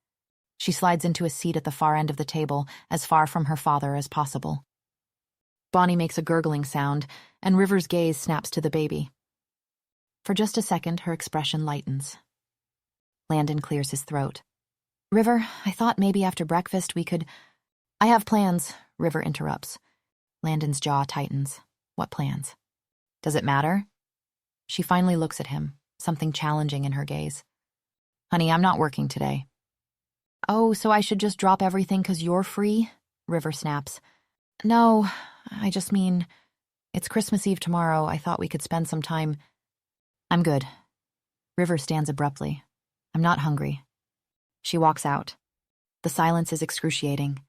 She slides into a seat at the far end of the table, as far from her father as possible. Bonnie makes a gurgling sound, and River's gaze snaps to the baby. For just a second, her expression lightens. Landon clears his throat. River, I thought maybe after breakfast we could... I have plans, River interrupts. Landon's jaw tightens. What plans? Does it matter? She finally looks at him, something challenging in her gaze. Honey, I'm not working today. Oh, so I should just drop everything 'cause you're free? River snaps. No, I just mean, it's Christmas Eve tomorrow. I thought we could spend some time. I'm good. River stands abruptly. I'm not hungry. She walks out. The silence is excruciating.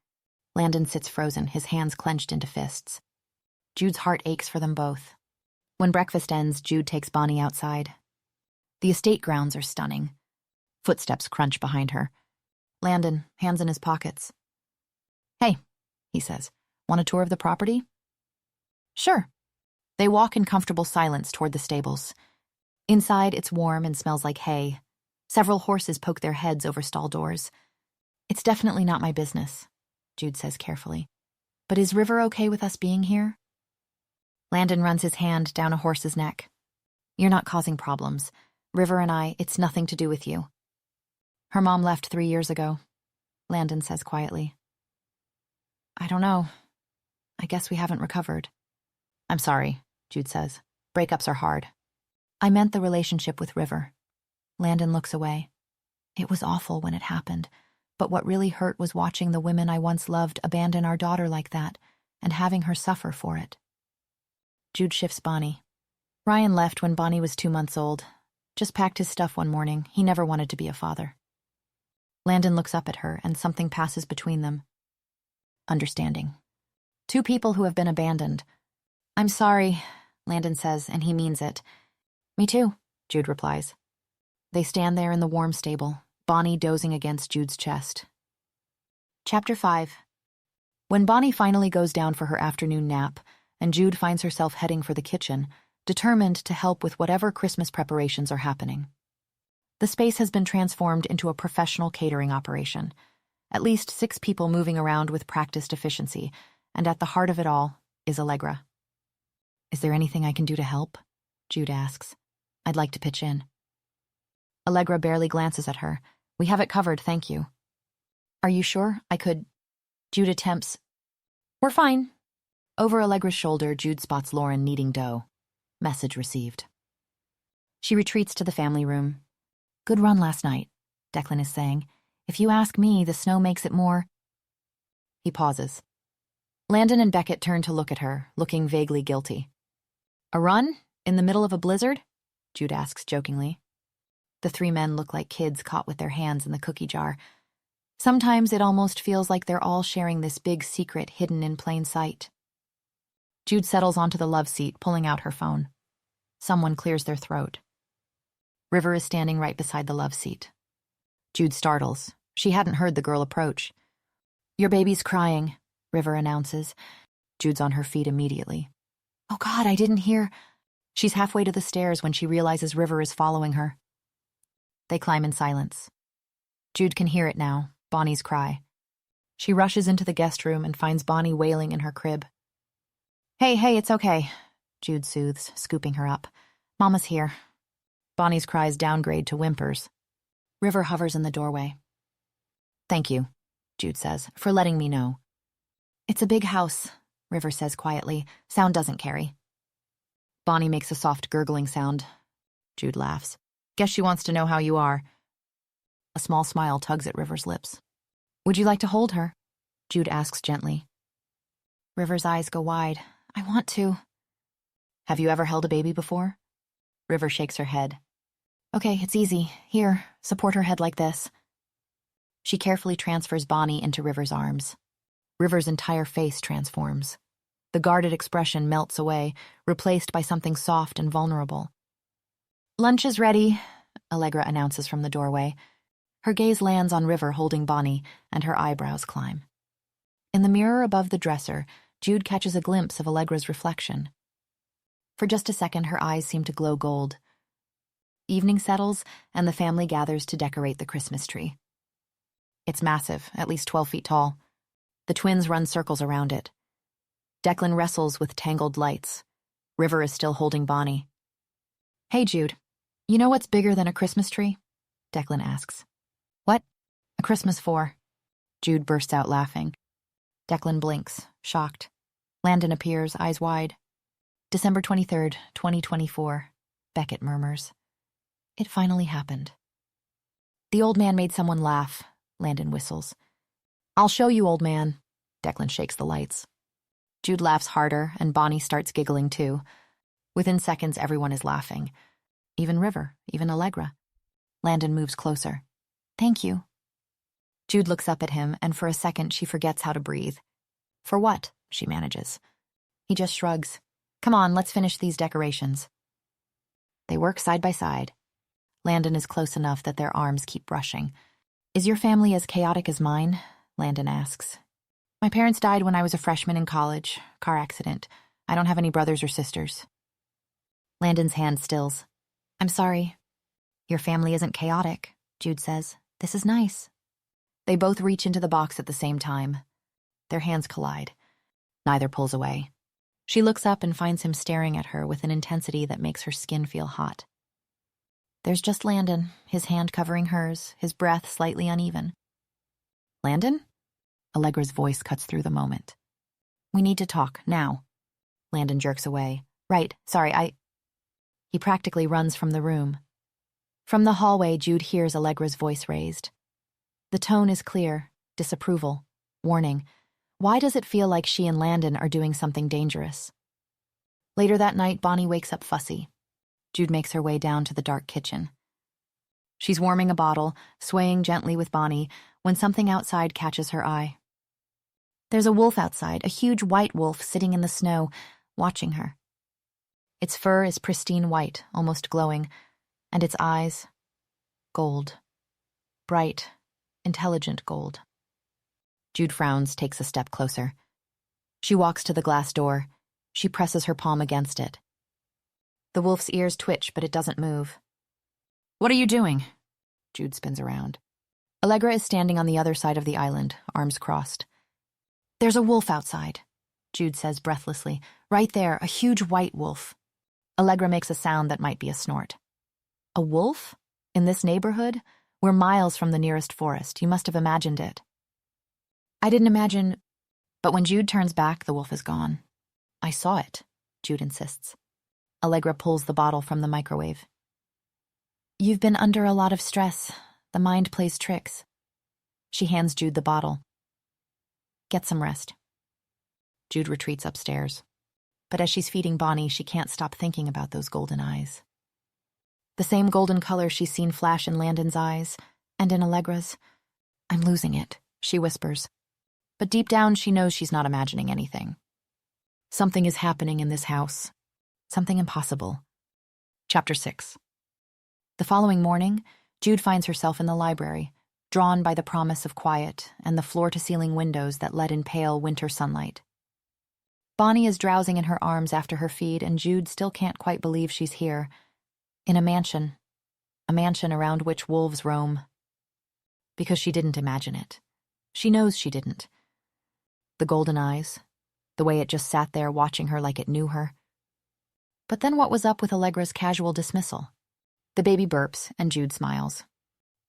Landon sits frozen, his hands clenched into fists. Jude's heart aches for them both. When breakfast ends, Jude takes Bonnie outside. The estate grounds are stunning. Footsteps crunch behind her. Landon, hands in his pockets. Hey, he says, want a tour of the property? Sure. They walk in comfortable silence toward the stables. Inside, it's warm and smells like hay. Several horses poke their heads over stall doors. It's definitely not my business, Jude says carefully. But is River okay with us being here? Landon runs his hand down a horse's neck. You're not causing problems. River and I, it's nothing to do with you. Her mom left 3 years ago, Landon says quietly. I don't know. I guess we haven't recovered. I'm sorry, Jude says. Breakups are hard. I meant the relationship with River. Landon looks away. It was awful when it happened, but what really hurt was watching the women I once loved abandon our daughter like that and having her suffer for it. Jude shifts Bonnie. Ryan left when Bonnie was 2 months old. Just packed his stuff one morning. He never wanted to be a father. Landon looks up at her, and something passes between them. Understanding. 2 people who have been abandoned. I'm sorry, Landon says, and he means it. Me too, Jude replies. They stand there in the warm stable, Bonnie dozing against Jude's chest. Chapter 5. When Bonnie finally goes down for her afternoon nap, and Jude finds herself heading for the kitchen, determined to help with whatever Christmas preparations are happening. The space has been transformed into a professional catering operation. At least 6 people moving around with practiced efficiency, and at the heart of it all is Allegra. Is there anything I can do to help? Jude asks. I'd like to pitch in. Allegra barely glances at her. We have it covered, thank you. Are you sure? I could... Jude attempts... We're fine. Over Allegra's shoulder, Jude spots Lauren kneading dough. Message received. She retreats to the family room. Good run last night, Declan is saying. If you ask me, the snow makes it more... He pauses. Landon and Beckett turn to look at her, looking vaguely guilty. A run? In the middle of a blizzard? Jude asks jokingly. The 3 men look like kids caught with their hands in the cookie jar. Sometimes it almost feels like they're all sharing this big secret hidden in plain sight. Jude settles onto the love seat, pulling out her phone. Someone clears their throat. River is standing right beside the love seat. Jude startles. She hadn't heard the girl approach. Your baby's crying, River announces. Jude's on her feet immediately. Oh God, I didn't hear. She's halfway to the stairs when she realizes River is following her. They climb in silence. Jude can hear it now, Bonnie's cry. She rushes into the guest room and finds Bonnie wailing in her crib. Hey, it's okay, Jude soothes, scooping her up. Mama's here. Bonnie's cries downgrade to whimpers. River hovers in the doorway. Thank you, Jude says, for letting me know. It's a big house, River says quietly. Sound doesn't carry. Bonnie makes a soft gurgling sound. Jude laughs. Guess she wants to know how you are. A small smile tugs at River's lips. Would you like to hold her? Jude asks gently. River's eyes go wide. I want to. Have you ever held a baby before? River shakes her head. Okay, it's easy. Here, support her head like this. She carefully transfers Bonnie into River's arms. River's entire face transforms. The guarded expression melts away, replaced by something soft and vulnerable. Lunch is ready, Allegra announces from the doorway. Her gaze lands on River holding Bonnie, and her eyebrows climb. In the mirror above the dresser, Jude catches a glimpse of Allegra's reflection. For just a second, her eyes seem to glow gold. Evening settles, and the family gathers to decorate the Christmas tree. It's massive, at least 12 feet tall. The twins run circles around it. Declan wrestles with tangled lights. River is still holding Bonnie. Hey, Jude. You know what's bigger than a Christmas tree? Declan asks. What? A Christmas for. Jude bursts out laughing. Declan blinks, shocked. Landon appears, eyes wide. December 23rd, 2024, Beckett murmurs. It finally happened. The old man made someone laugh, Landon whistles. I'll show you, old man. Declan shakes the lights. Jude laughs harder, and Bonnie starts giggling too. Within seconds, everyone is laughing. Even River, even Allegra. Landon moves closer. Thank you. Jude looks up at him, and for a second she forgets how to breathe. For what? She manages. He just shrugs. Come on, let's finish these decorations. They work side by side. Landon is close enough that their arms keep brushing. Is your family as chaotic as mine? Landon asks. My parents died when I was a freshman in college. Car accident. I don't have any brothers or sisters. Landon's hand stills. I'm sorry. Your family isn't chaotic, Jude says. This is nice. They both reach into the box at the same time. Their hands collide. Neither pulls away. She looks up and finds him staring at her with an intensity that makes her skin feel hot. There's just Landon, his hand covering hers, his breath slightly uneven. Landon? Allegra's voice cuts through the moment. We need to talk, now. Landon jerks away. Right, sorry, He practically runs from the room. From the hallway, Jude hears Allegra's voice raised. The tone is clear, disapproval, warning. Why does it feel like she and Landon are doing something dangerous? Later that night, Bonnie wakes up fussy. Jude makes her way down to the dark kitchen. She's warming a bottle, swaying gently with Bonnie, when something outside catches her eye. There's a wolf outside, a huge white wolf sitting in the snow, watching her. Its fur is pristine white, almost glowing, and its eyes, gold. Bright, intelligent gold. Jude frowns, takes a step closer. She walks to the glass door. She presses her palm against it. The wolf's ears twitch, but it doesn't move. What are you doing? Jude spins around. Allegra is standing on the other side of the island, arms crossed. There's a wolf outside, Jude says breathlessly. Right there, a huge white wolf. Allegra makes a sound that might be a snort. A wolf? In this neighborhood? We're miles from the nearest forest. You must have imagined it. I didn't imagine... But when Jude turns back, the wolf is gone. I saw it, Jude insists. Allegra pulls the bottle from the microwave. You've been under a lot of stress. The mind plays tricks. She hands Jude the bottle. Get some rest. Jude retreats upstairs. But as she's feeding Bonnie, she can't stop thinking about those golden eyes. The same golden color she's seen flash in Landon's eyes, and in Allegra's. I'm losing it, she whispers. But deep down, she knows she's not imagining anything. Something is happening in this house. Something impossible. Chapter 6. The following morning, Jude finds herself in the library, drawn by the promise of quiet and the floor-to-ceiling windows that let in pale winter sunlight. Bonnie is drowsing in her arms after her feed, and Jude still can't quite believe she's here. In a mansion around which wolves roam. Because she didn't imagine it. She knows she didn't. The golden eyes, the way it just sat there watching her like it knew her. But then what was up with Allegra's casual dismissal? The baby burps, and Jude smiles.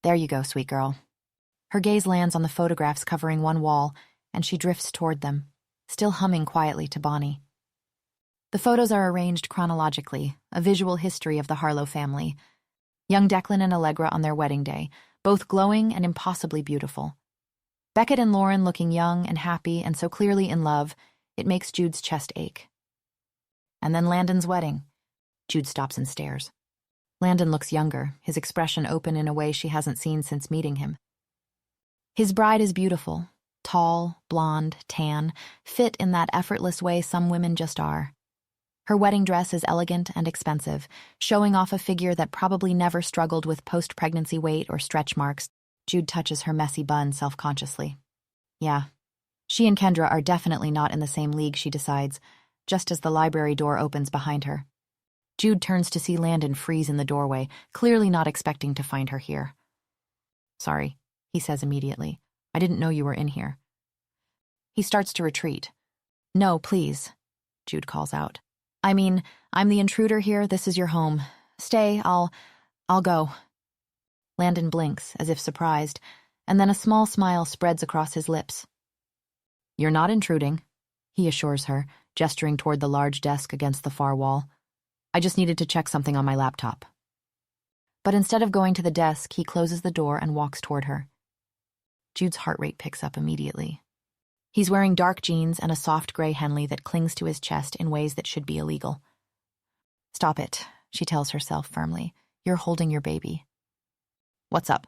There you go, sweet girl. Her gaze lands on the photographs covering one wall, and she drifts toward them, still humming quietly to Bonnie. The photos are arranged chronologically, a visual history of the Harlo family. Young Declan and Allegra on their wedding day, both glowing and impossibly beautiful. Beckett and Lauren looking young and happy and so clearly in love, it makes Jude's chest ache. And then Landon's wedding. Jude stops and stares. Landon looks younger, his expression open in a way she hasn't seen since meeting him. His bride is beautiful, tall, blonde, tan, fit in that effortless way some women just are. Her wedding dress is elegant and expensive, showing off a figure that probably never struggled with post-pregnancy weight or stretch marks. Jude touches her messy bun self-consciously. Yeah, she and Kendra are definitely not in the same league, she decides, just as the library door opens behind her. Jude turns to see Landon freeze in the doorway, clearly not expecting to find her here. Sorry, he says immediately. I didn't know you were in here. He starts to retreat. No, please, Jude calls out. I mean, I'm the intruder here. This is your home. Stay, I'll go. Landon blinks, as if surprised, and then a small smile spreads across his lips. You're not intruding, he assures her, gesturing toward the large desk against the far wall. I just needed to check something on my laptop. But instead of going to the desk, he closes the door and walks toward her. Jude's heart rate picks up immediately. He's wearing dark jeans and a soft gray Henley that clings to his chest in ways that should be illegal. Stop it, she tells herself firmly. You're holding your baby. What's up?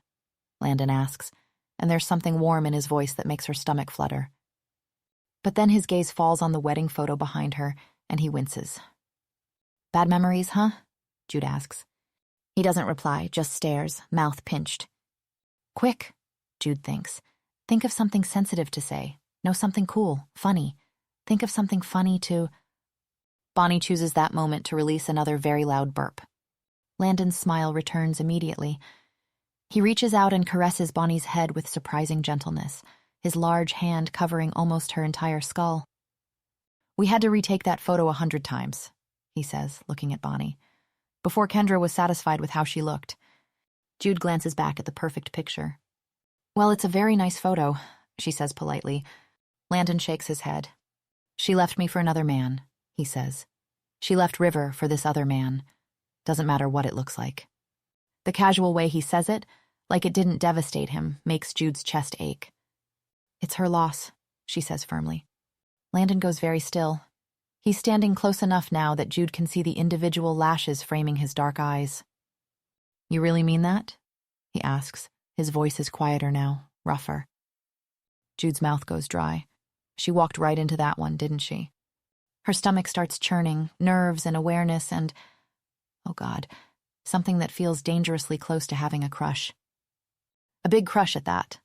Landon asks, and there's something warm in his voice that makes her stomach flutter. But then his gaze falls on the wedding photo behind her, and he winces. Bad memories, huh? Jude asks. He doesn't reply, just stares, mouth pinched. Quick, Jude thinks. Think of something sensitive to say. Know something cool, funny. Think of something funny to... Bonnie chooses that moment to release another very loud burp. Landon's smile returns immediately. He reaches out and caresses Bonnie's head with surprising gentleness, his large hand covering almost her entire skull. "We had to retake that photo 100 times, he says, looking at Bonnie, before Kendra was satisfied with how she looked. Jude glances back at the perfect picture. "Well, it's a very nice photo," she says politely. Landon shakes his head. "She left me for another man," he says. "She left River for this other man. Doesn't matter what it looks like." The casual way he says it, like it didn't devastate him, makes Jude's chest ache. "It's her loss," she says firmly. Landon goes very still. He's standing close enough now that Jude can see the individual lashes framing his dark eyes. "You really mean that?" he asks. His voice is quieter now, rougher. Jude's mouth goes dry. She walked right into that one, didn't she? Her stomach starts churning, nerves and awareness and, oh God, something that feels dangerously close to having a crush. A big crush at that,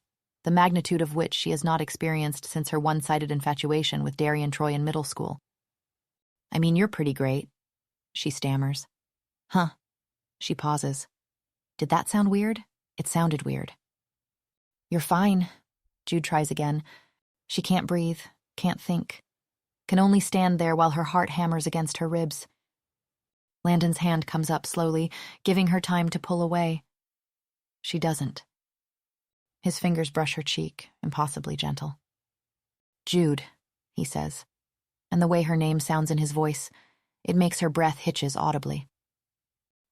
the magnitude of which she has not experienced since her one-sided infatuation with Darian Troy in middle school. "I mean, you're pretty great," she stammers. "Huh." She pauses. Did that sound weird? It sounded weird. "You're fine," Jude tries again. She can't breathe, can't think, can only stand there while her heart hammers against her ribs. Landon's hand comes up slowly, giving her time to pull away. She doesn't. His fingers brush her cheek, impossibly gentle. "Jude," he says, and the way her name sounds in his voice, it makes her breath hitches audibly.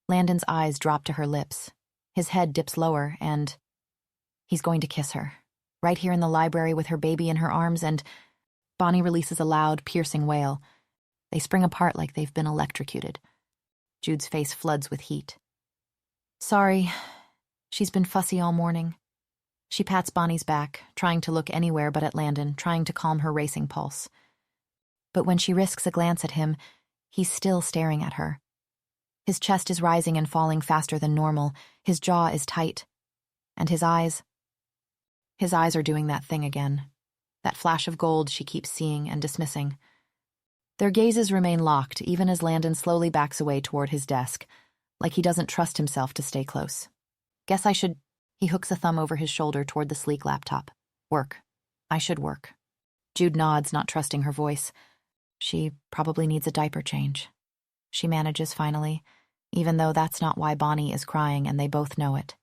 Landon's eyes drop to her lips. His head dips lower, and he's going to kiss her, right here in the library with her baby in her arms, and Bonnie releases a loud, piercing wail. They spring apart like they've been electrocuted. Jude's face floods with heat. "Sorry, she's been fussy all morning." She pats Bonnie's back, trying to look anywhere but at Landon, trying to calm her racing pulse. But when she risks a glance at him, he's still staring at her. His chest is rising and falling faster than normal, his jaw is tight, and his eyes are doing that thing again, that flash of gold she keeps seeing and dismissing. Their gazes remain locked even as Landon slowly backs away toward his desk, like he doesn't trust himself to stay close. "Guess I should..." He hooks a thumb over his shoulder toward the sleek laptop. "Work. I should work." Jude nods, not trusting her voice. She probably needs a diaper change. She manages finally, even though that's not why Bonnie is crying and they both know it.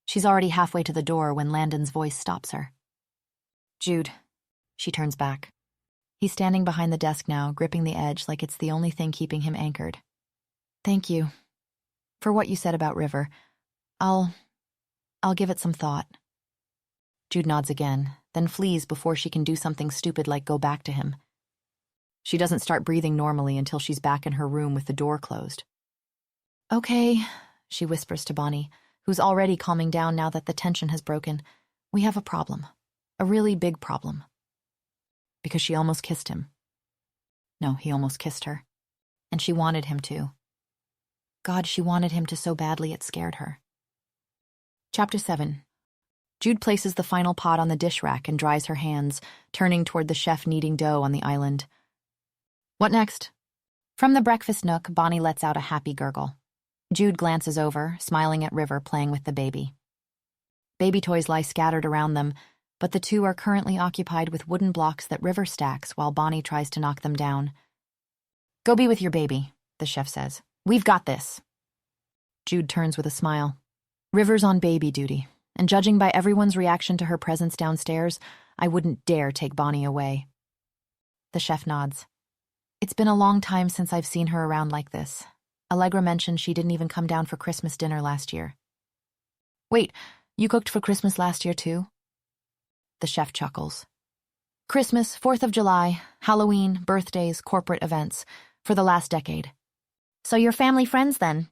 She's already halfway to the door when Landon's voice stops her. "Jude." She turns back. He's standing behind the desk now, gripping the edge like it's the only thing keeping him anchored. "Thank you for what you said about River. I'll give it some thought." Jude nods again, then flees before she can do something stupid like go back to him. She doesn't start breathing normally until she's back in her room with the door closed. "Okay," she whispers to Bonnie, who's already calming down now that the tension has broken. "We have a problem. A really big problem." Because she almost kissed him. No, he almost kissed her. And she wanted him to. God, she wanted him to so badly it scared her. Chapter 7. Jude places the final pot on the dish rack and dries her hands, turning toward the chef kneading dough on the island. "What next?" From the breakfast nook, Bonnie lets out a happy gurgle. Jude glances over, smiling at River playing with the baby. Baby toys lie scattered around them, but the two are currently occupied with wooden blocks that River stacks while Bonnie tries to knock them down. "Go be with your baby," the chef says. "We've got this." Jude turns with a smile. River's on baby duty, and judging by everyone's reaction to her presence downstairs, I wouldn't dare take Bonnie away. The chef nods. "It's been a long time since I've seen her around like this. Allegra mentioned she didn't even come down for Christmas dinner last year." "Wait, you cooked for Christmas last year too?" The chef chuckles. "Christmas, 4th of July, Halloween, birthdays, corporate events, for the last decade." "So you're family friends then?"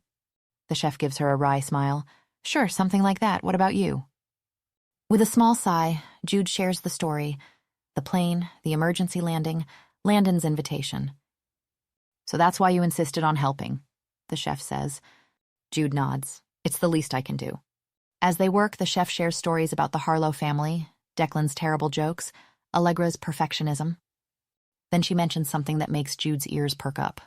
The chef gives her a wry smile. "Sure, something like that. What about you?" With a small sigh, Jude shares the story. The plane, the emergency landing, Landon's invitation. "So that's why you insisted on helping," the chef says. Jude nods. "It's the least I can do." As they work, the chef shares stories about the Harlo family, Declan's terrible jokes, Allegra's perfectionism. Then she mentions something that makes Jude's ears perk up.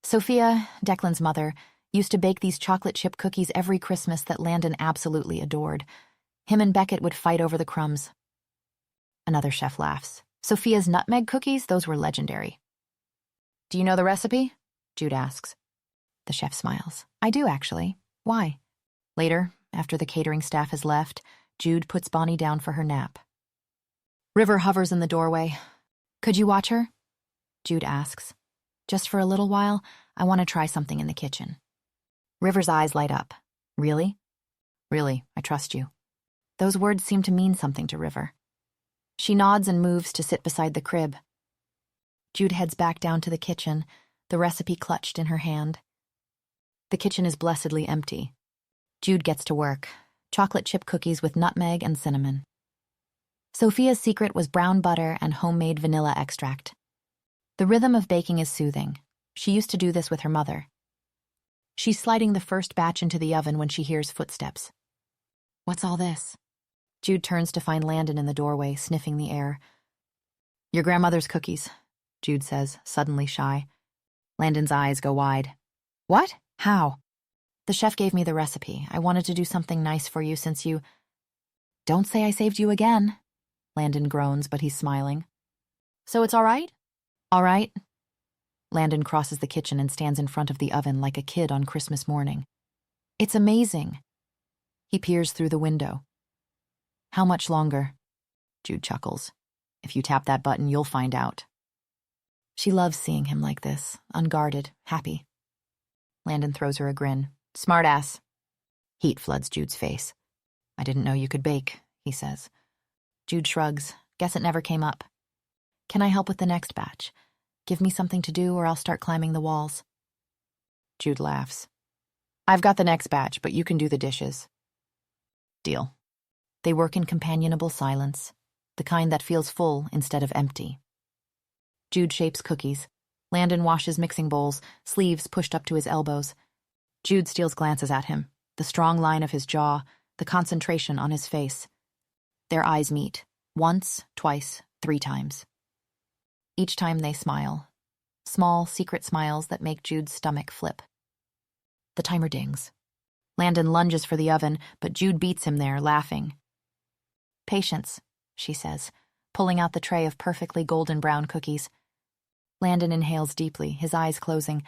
Sophia, Declan's mother, Used to bake these chocolate chip cookies every Christmas that Landon absolutely adored. Him and Beckett would fight over the crumbs. Another chef laughs. Sophia's nutmeg cookies, those were legendary. Do you know the recipe? Jude asks. The chef smiles. I do, actually. Why? Later, after the catering staff has left, Jude puts Bonnie down for her nap. River hovers in the doorway. Could you watch her? Jude asks. Just for a little while, I want to try something in the kitchen. River's eyes light up. Really? Really, I trust you. Those words seem to mean something to River. She nods and moves to sit beside the crib. Jude heads back down to the kitchen, the recipe clutched in her hand. The kitchen is blessedly empty. Jude gets to work. Chocolate chip cookies with nutmeg and cinnamon. Sophia's secret was brown butter and homemade vanilla extract. The rhythm of baking is soothing. She used to do this with her mother. She's sliding the first batch into the oven when she hears footsteps. What's all this? Jude turns to find Landon in the doorway, sniffing the air. Your grandmother's cookies, Jude says, suddenly shy. Landon's eyes go wide. What? How? The chef gave me the recipe. I wanted to do something nice for you since you... Don't say I saved you again. Landon groans, but he's smiling. So it's all right? All right. Landon crosses the kitchen and stands in front of the oven like a kid on Christmas morning. It's amazing. He peers through the window. How much longer? Jude chuckles. If you tap that button, you'll find out. She loves seeing him like this, unguarded, happy. Landon throws her a grin. Smartass. Heat floods Jude's face. I didn't know you could bake, he says. Jude shrugs. Guess it never came up. Can I help with the next batch? Give me something to do or I'll start climbing the walls. Jude laughs. I've got the next batch, but you can do the dishes. Deal. They work in companionable silence, the kind that feels full instead of empty. Jude shapes cookies. Landon washes mixing bowls, sleeves pushed up to his elbows. Jude steals glances at him, the strong line of his jaw, the concentration on his face. Their eyes meet, once, twice, 3 times. Each time they smile, small, secret smiles that make Jude's stomach flip. The timer dings. Landon lunges for the oven, but Jude beats him there, laughing. Patience, she says, pulling out the tray of perfectly golden brown cookies. Landon inhales deeply, his eyes closing.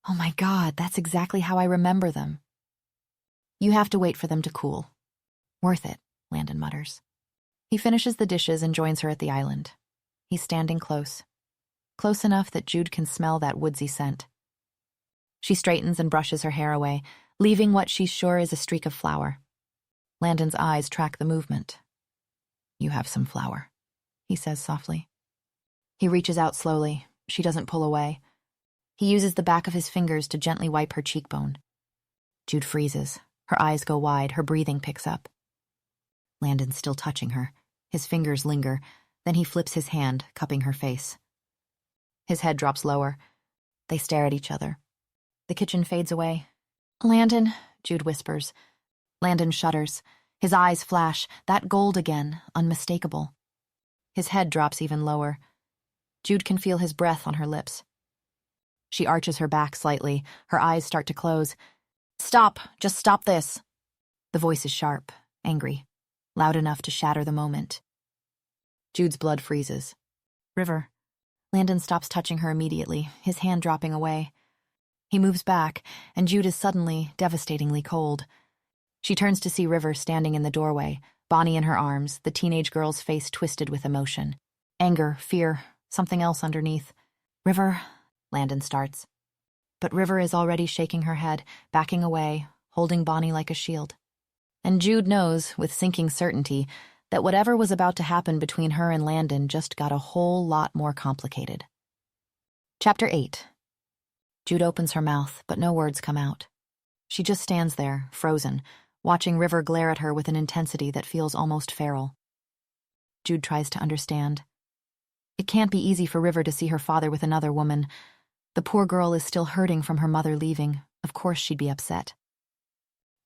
Oh my God, that's exactly how I remember them. You have to wait for them to cool. Worth it, Landon mutters. He finishes the dishes and joins her at the island. He's standing close. Close enough that Jude can smell that woodsy scent. She straightens and brushes her hair away, leaving what she's sure is a streak of flour. Landon's eyes track the movement. You have some flour, he says softly. He reaches out slowly. She doesn't pull away. He uses the back of his fingers to gently wipe her cheekbone. Jude freezes. Her eyes go wide. Her breathing picks up. Landon's still touching her. His fingers linger. Then he flips his hand, cupping her face. His head drops lower. They stare at each other. The kitchen fades away. Landon, Jude whispers. Landon shudders. His eyes flash, that gold again, unmistakable. His head drops even lower. Jude can feel his breath on her lips. She arches her back slightly. Her eyes start to close. Stop! Just stop this! The voice is sharp, angry, loud enough to shatter the moment. Jude's blood freezes. River. Landon stops touching her immediately, his hand dropping away. He moves back, and Jude is suddenly, devastatingly cold. She turns to see River standing in the doorway, Bonnie in her arms, the teenage girl's face twisted with emotion. Anger, fear, something else underneath. River, Landon starts. But River is already shaking her head, backing away, holding Bonnie like a shield. And Jude knows, with sinking certainty, that whatever was about to happen between her and Landon just got a whole lot more complicated. Chapter 8. Jude opens her mouth, but no words come out. She just stands there, frozen, watching River glare at her with an intensity that feels almost feral. Jude tries to understand. It can't be easy for River to see her father with another woman. The poor girl is still hurting from her mother leaving. Of course she'd be upset.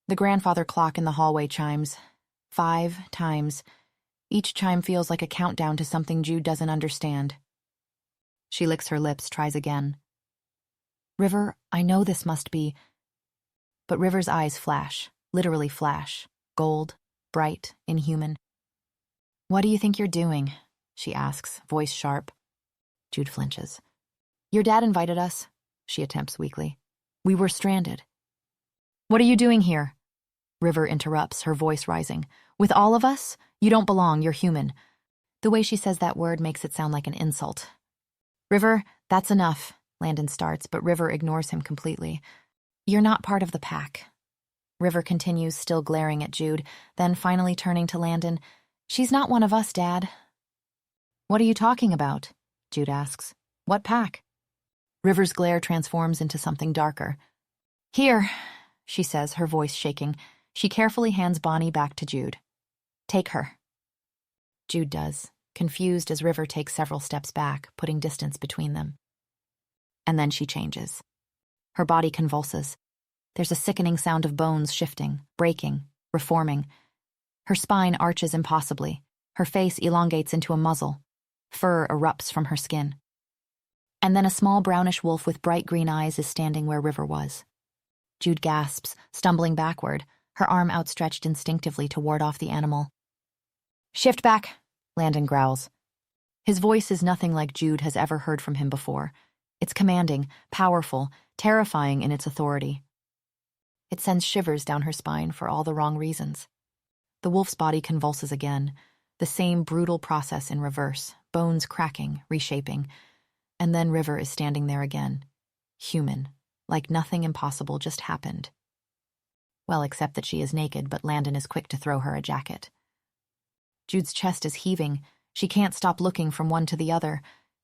The grandfather clock in the hallway chimes. 5 times. Each chime feels like a countdown to something Jude doesn't understand. She licks her lips, tries again. River, I know this must be... But River's eyes flash, literally flash, gold, bright, inhuman. "What do you think you're doing?" she asks, voice sharp. Jude flinches. "Your dad invited us," she attempts weakly. "We were stranded." "What are you doing here?" River interrupts, her voice rising. "With all of us? You don't belong, you're human." The way she says that word makes it sound like an insult. "River, that's enough," Landon starts, but River ignores him completely. "You're not part of the pack." River continues, still glaring at Jude, then finally turning to Landon. "She's not one of us, Dad." "What are you talking about?" Jude asks. "What pack?" River's glare transforms into something darker. "Here," she says, her voice shaking. She carefully hands Bonnie back to Jude. "Take her." Jude does, confused as River takes several steps back, putting distance between them. And then she changes. Her body convulses. There's a sickening sound of bones shifting, breaking, reforming. Her spine arches impossibly. Her face elongates into a muzzle. Fur erupts from her skin. And then a small brownish wolf with bright green eyes is standing where River was. Jude gasps, stumbling backward, her arm outstretched instinctively to ward off the animal. "Shift back," Landon growls. His voice is nothing like Jude has ever heard from him before. It's commanding, powerful, terrifying in its authority. It sends shivers down her spine for all the wrong reasons. The wolf's body convulses again, the same brutal process in reverse, bones cracking, reshaping. And then River is standing there again, human, like nothing impossible just happened. Well, except that she is naked, but Landon is quick to throw her a jacket. Jude's chest is heaving. She can't stop looking from one to the other,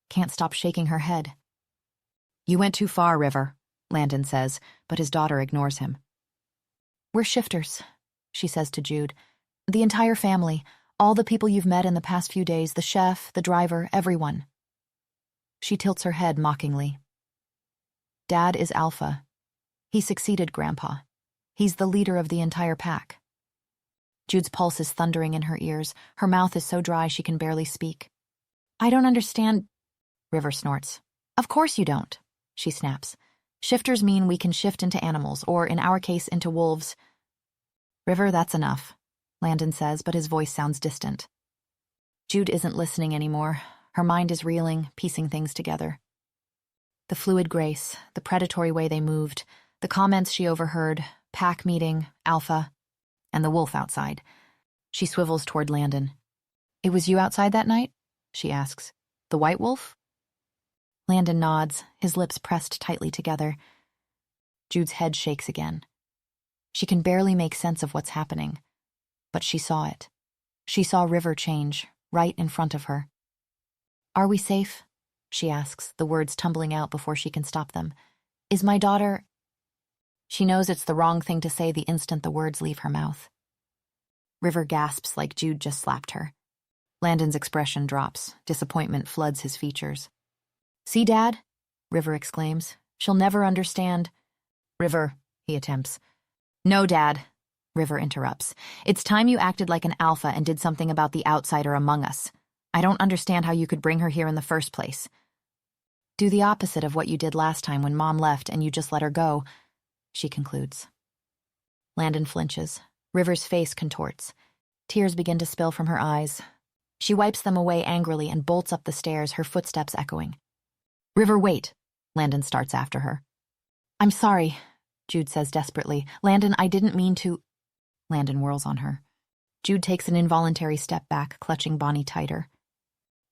can't stop shaking her head. "You went too far, River," Landon says, but his daughter ignores him. "We're shifters," she says to Jude. "The entire family, all the people you've met in the past few days, the chef, the driver, everyone." She tilts her head mockingly. "Dad is Alpha. He succeeded Grandpa. He's the leader of the entire pack." Jude's pulse is thundering in her ears. Her mouth is so dry she can barely speak. "I don't understand," River snorts. "Of course you don't," she snaps. "Shifters mean we can shift into animals, or in our case, into wolves." "River, that's enough," Landon says, but his voice sounds distant. Jude isn't listening anymore. Her mind is reeling, piecing things together. The fluid grace, the predatory way they moved, the comments she overheard, pack meeting, Alpha, and the wolf outside. She swivels toward Landon. "It was you outside that night?" she asks. "The white wolf?" Landon nods, his lips pressed tightly together. Jude's head shakes again. She can barely make sense of what's happening, but she saw it. She saw River change, right in front of her. "Are we safe?" she asks, the words tumbling out before she can stop them. "Is my daughter—" She knows it's the wrong thing to say the instant the words leave her mouth. River gasps like Jude just slapped her. Landon's expression drops. Disappointment floods his features. "See, Dad?" River exclaims. "She'll never understand." "River," he attempts. "No, Dad," River interrupts. "It's time you acted like an alpha and did something about the outsider among us. I don't understand how you could bring her here in the first place. Do the opposite of what you did last time when Mom left and you just let her go," she concludes. Landon flinches. River's face contorts. Tears begin to spill from her eyes. She wipes them away angrily and bolts up the stairs, her footsteps echoing. "River, wait," Landon starts after her. "I'm sorry," Jude says desperately. "Landon, I didn't mean to—" Landon whirls on her. Jude takes an involuntary step back, clutching Bonnie tighter.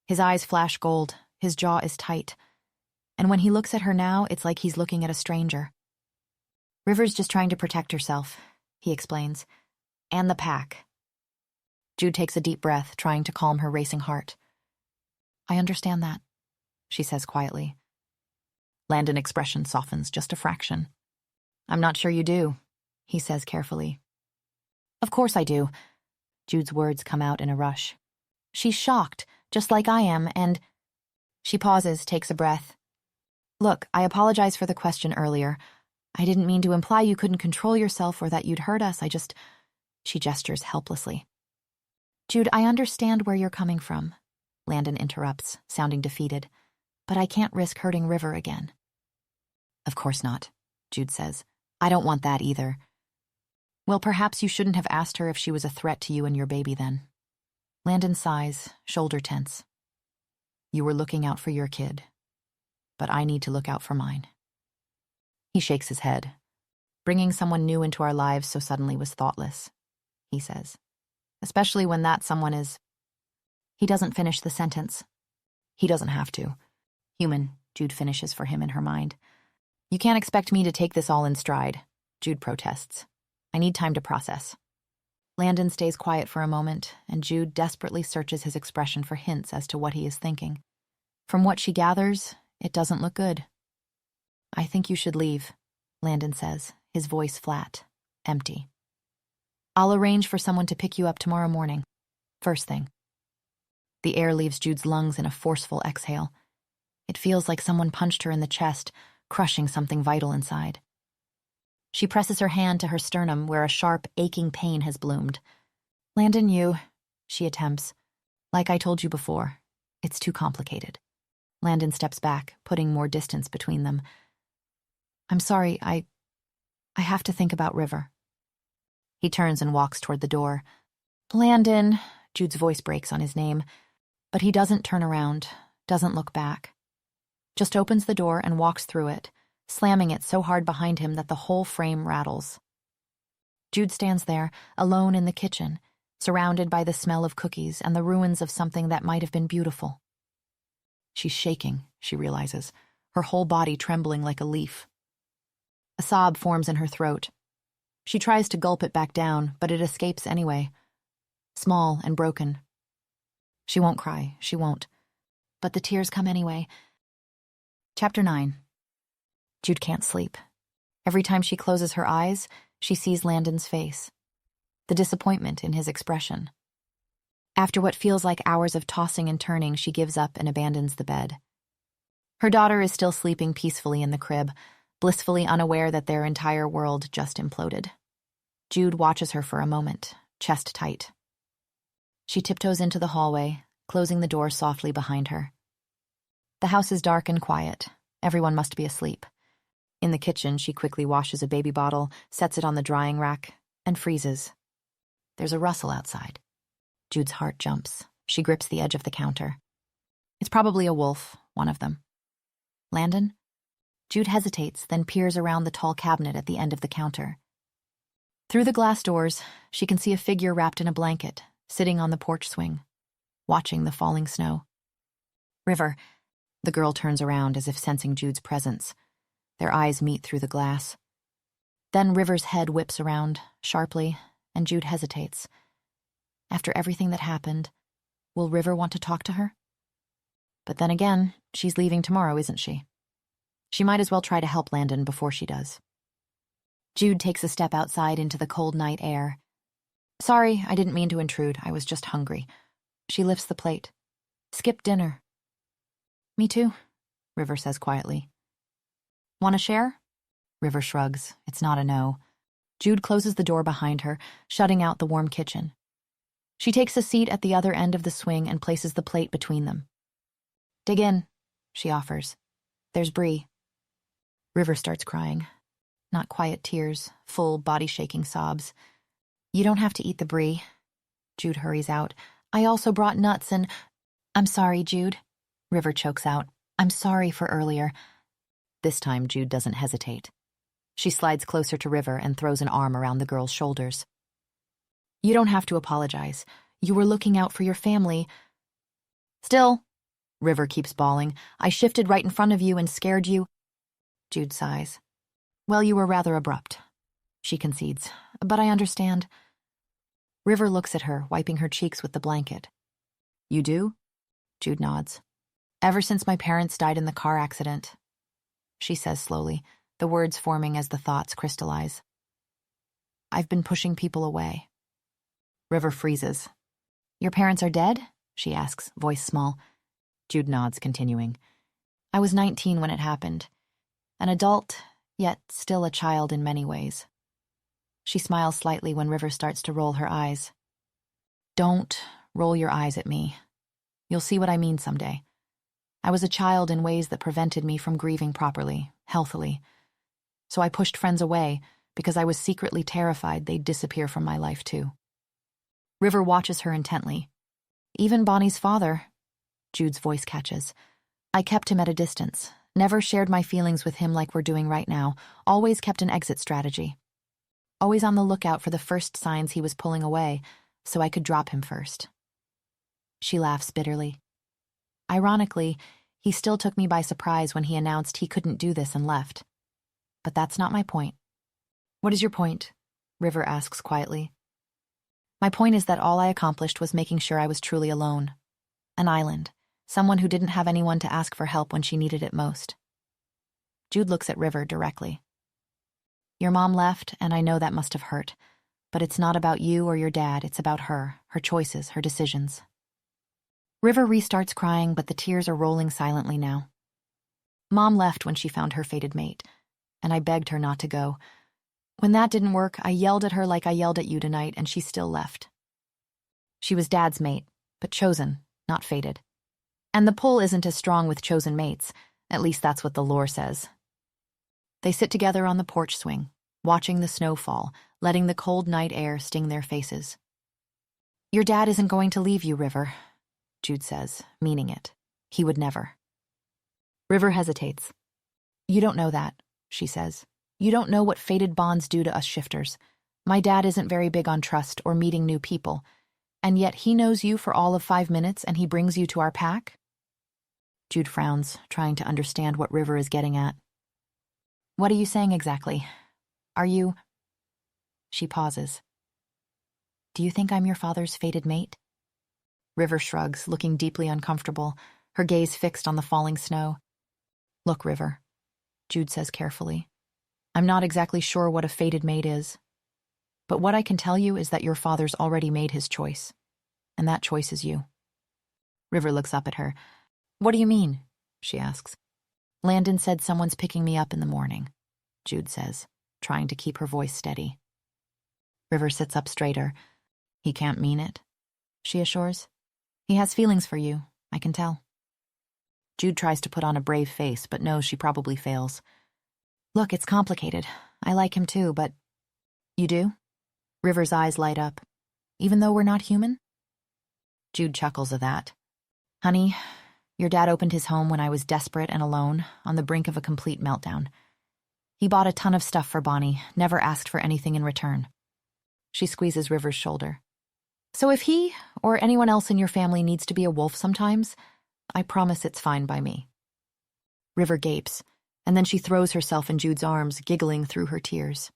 His eyes flash gold, his jaw is tight. And when he looks at her now, it's like he's looking at a stranger. "River's just trying to protect herself," he explains. "And the pack." Jude takes a deep breath, trying to calm her racing heart. "I understand that," she says quietly. Landon's expression softens just a fraction. "I'm not sure you do," he says carefully. "Of course I do." Jude's words come out in a rush. "She's shocked, just like I am, and—" She pauses, takes a breath. "Look, I apologize for the question earlier. I didn't mean to imply you couldn't control yourself or that you'd hurt us. I just—" She gestures helplessly. "Jude, I understand where you're coming from," Landon interrupts, sounding defeated. "But I can't risk hurting River again." "Of course not," Jude says. I don't want that either. Well, perhaps you shouldn't have asked her if she was a threat to you and your baby then. Landon sighs, shoulder tense. You were looking out for your kid, but I need to look out for mine. He shakes his head. Bringing someone new into our lives so suddenly was thoughtless, he says. Especially when that someone is... He doesn't finish the sentence. He doesn't have to. Human, Jude finishes for him in her mind. You can't expect me to take this all in stride, Jude protests. I need time to process. Landon stays quiet for a moment, and Jude desperately searches his expression for hints as to what he is thinking. From what she gathers, it doesn't look good. I think you should leave, Landon says, his voice flat, empty. I'll arrange for someone to pick you up tomorrow morning. First thing. The air leaves Jude's lungs in a forceful exhale. It feels like someone punched her in the chest, crushing something vital inside. She presses her hand to her sternum where a sharp, aching pain has bloomed. Landon, she attempts. Like I told you before, it's too complicated. Landon steps back, putting more distance between them. I'm sorry, I have to think about River. He turns and walks toward the door. Landon, Jude's voice breaks on his name, but he doesn't turn around, doesn't look back. Just opens the door and walks through it, slamming it so hard behind him that the whole frame rattles. Jude stands there, alone in the kitchen, surrounded by the smell of cookies and the ruins of something that might have been beautiful. She's shaking, she realizes, her whole body trembling like a leaf. A sob forms in her throat. She tries to gulp it back down, but it escapes anyway. Small and broken. She won't cry, she won't. But the tears come anyway. Chapter 9. Jude can't sleep. Every time she closes her eyes, she sees Landon's face. The disappointment in his expression. After what feels like hours of tossing and turning, she gives up and abandons the bed. Her daughter is still sleeping peacefully in the crib, blissfully unaware that their entire world just imploded. Jude watches her for a moment, chest tight. She tiptoes into the hallway, closing the door softly behind her. The house is dark and quiet. Everyone must be asleep. In the kitchen, she quickly washes a baby bottle, sets it on the drying rack, and freezes. There's a rustle outside. Jude's heart jumps. She grips the edge of the counter. It's probably a wolf, one of them. Landon? Jude hesitates, then peers around the tall cabinet at the end of the counter. Through the glass doors, she can see a figure wrapped in a blanket, sitting on the porch swing, watching the falling snow. River. The girl turns around as if sensing Jude's presence. Their eyes meet through the glass. Then River's head whips around, sharply, and Jude hesitates. After everything that happened, will River want to talk to her? But then again, she's leaving tomorrow, isn't she? She might as well try to help Landon before she does. Jude takes a step outside into the cold night air. Sorry, I didn't mean to intrude. I was just hungry. She lifts the plate. Skip dinner. Me too, River says quietly. Want to share? River shrugs. It's not a no. Jude closes the door behind her, shutting out the warm kitchen. She takes a seat at the other end of the swing and places the plate between them. Dig in, she offers. There's Brie. River starts crying. Not quiet tears, full body-shaking sobs. You don't have to eat the Brie. Jude hurries out. I also brought nuts and... I'm sorry, Jude. River chokes out. I'm sorry for earlier. This time, Jude doesn't hesitate. She slides closer to River and throws an arm around the girl's shoulders. You don't have to apologize. You were looking out for your family. Still, River keeps bawling, I shifted right in front of you and scared you. Jude sighs. Well, you were rather abrupt. She concedes. But I understand. River looks at her, wiping her cheeks with the blanket. You do? Jude nods. Ever since my parents died in the car accident, she says slowly, the words forming as the thoughts crystallize. I've been pushing people away. River freezes. Your parents are dead? She asks, voice small. Jude nods, continuing. I was 19 when it happened. An adult, yet still a child in many ways. She smiles slightly when River starts to roll her eyes. Don't roll your eyes at me. You'll see what I mean someday. I was a child in ways that prevented me from grieving properly, healthily. so I pushed friends away because I was secretly terrified they'd disappear from my life too. River watches her intently. Even Bonnie's father, Jude's voice catches. I kept him at a distance, never shared my feelings with him like we're doing right now, always kept an exit strategy. Always on the lookout for the first signs he was pulling away, so I could drop him first. She laughs bitterly. Ironically, he still took me by surprise when he announced he couldn't do this and left. But that's not my point. What is your point? River asks quietly. My point is that all I accomplished was making sure I was truly alone. An island. Someone who didn't have anyone to ask for help when she needed it most. Jude looks at River directly. Your mom left, and I know that must have hurt. But it's not about you or your dad, it's about her choices, her decisions. River restarts crying, but the tears are rolling silently now. Mom left when she found her fated mate, and I begged her not to go. When that didn't work, I yelled at her like I yelled at you tonight, and she still left. She was Dad's mate, but chosen, not fated. And the pull isn't as strong with chosen mates, at least that's what the lore says. They sit together on the porch swing, watching the snow fall, letting the cold night air sting their faces. Your dad isn't going to leave you, River, Jude says, meaning it. He would never. River hesitates. You don't know that, she says. You don't know what fated bonds do to us shifters. My dad isn't very big on trust or meeting new people, and yet he knows you for all of 5 minutes and he brings you to our pack? Jude frowns, trying to understand what River is getting at. What are you saying exactly? Are you... She pauses. Do you think I'm your father's fated mate? River shrugs, looking deeply uncomfortable, her gaze fixed on the falling snow. Look, River, Jude says carefully. I'm not exactly sure what a fated mate is. But what I can tell you is that your father's already made his choice. And that choice is you. River looks up at her. What do you mean? She asks. Landon said someone's picking me up in the morning, Jude says, trying to keep her voice steady. River sits up straighter. He can't mean it, she assures. He has feelings for you, I can tell. Jude tries to put on a brave face, but knows she probably fails. Look, it's complicated. I like him too, but... You do? River's eyes light up. Even though we're not human? Jude chuckles at that. Honey, your dad opened his home when I was desperate and alone, on the brink of a complete meltdown. He bought a ton of stuff for Bonnie, never asked for anything in return. She squeezes River's shoulder. So if he, or anyone else in your family needs to be a wolf sometimes, I promise it's fine by me. River gapes, and then she throws herself in Jude's arms, giggling through her tears.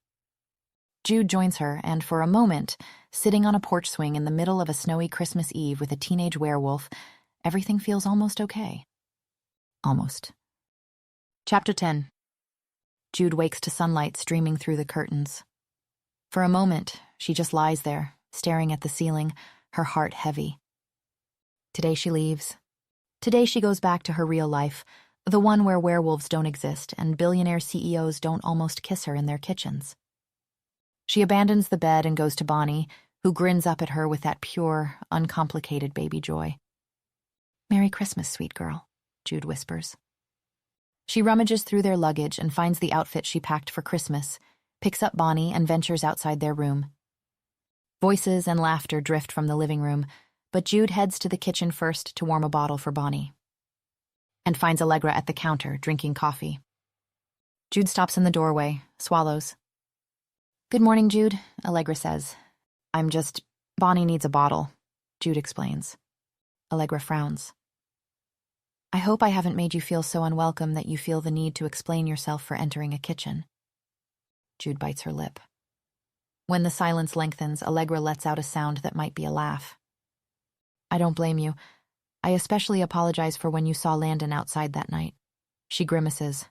Jude joins her, and for a moment, sitting on a porch swing in the middle of a snowy Christmas Eve with a teenage werewolf, everything feels almost okay. Almost. Chapter 10. Jude wakes to sunlight streaming through the curtains. For a moment, she just lies there, staring at the ceiling, her heart heavy. Today she leaves. Today she goes back to her real life, the one where werewolves don't exist and billionaire CEOs don't almost kiss her in their kitchens. She abandons the bed and goes to Bonnie, who grins up at her with that pure, uncomplicated baby joy. Merry Christmas, sweet girl, Jude whispers. She rummages through their luggage and finds the outfit she packed for Christmas, picks up Bonnie and ventures outside their room. Voices and laughter drift from the living room, but Jude heads to the kitchen first to warm a bottle for Bonnie. And finds Allegra at the counter, drinking coffee. Jude stops in the doorway, swallows. Good morning, Jude, Allegra says. Bonnie needs a bottle, Jude explains. Allegra frowns. I hope I haven't made you feel so unwelcome that you feel the need to explain yourself for entering a kitchen. Jude bites her lip. When the silence lengthens, Allegra lets out a sound that might be a laugh. I don't blame you. I especially apologize for when you saw Landon outside that night. She grimaces.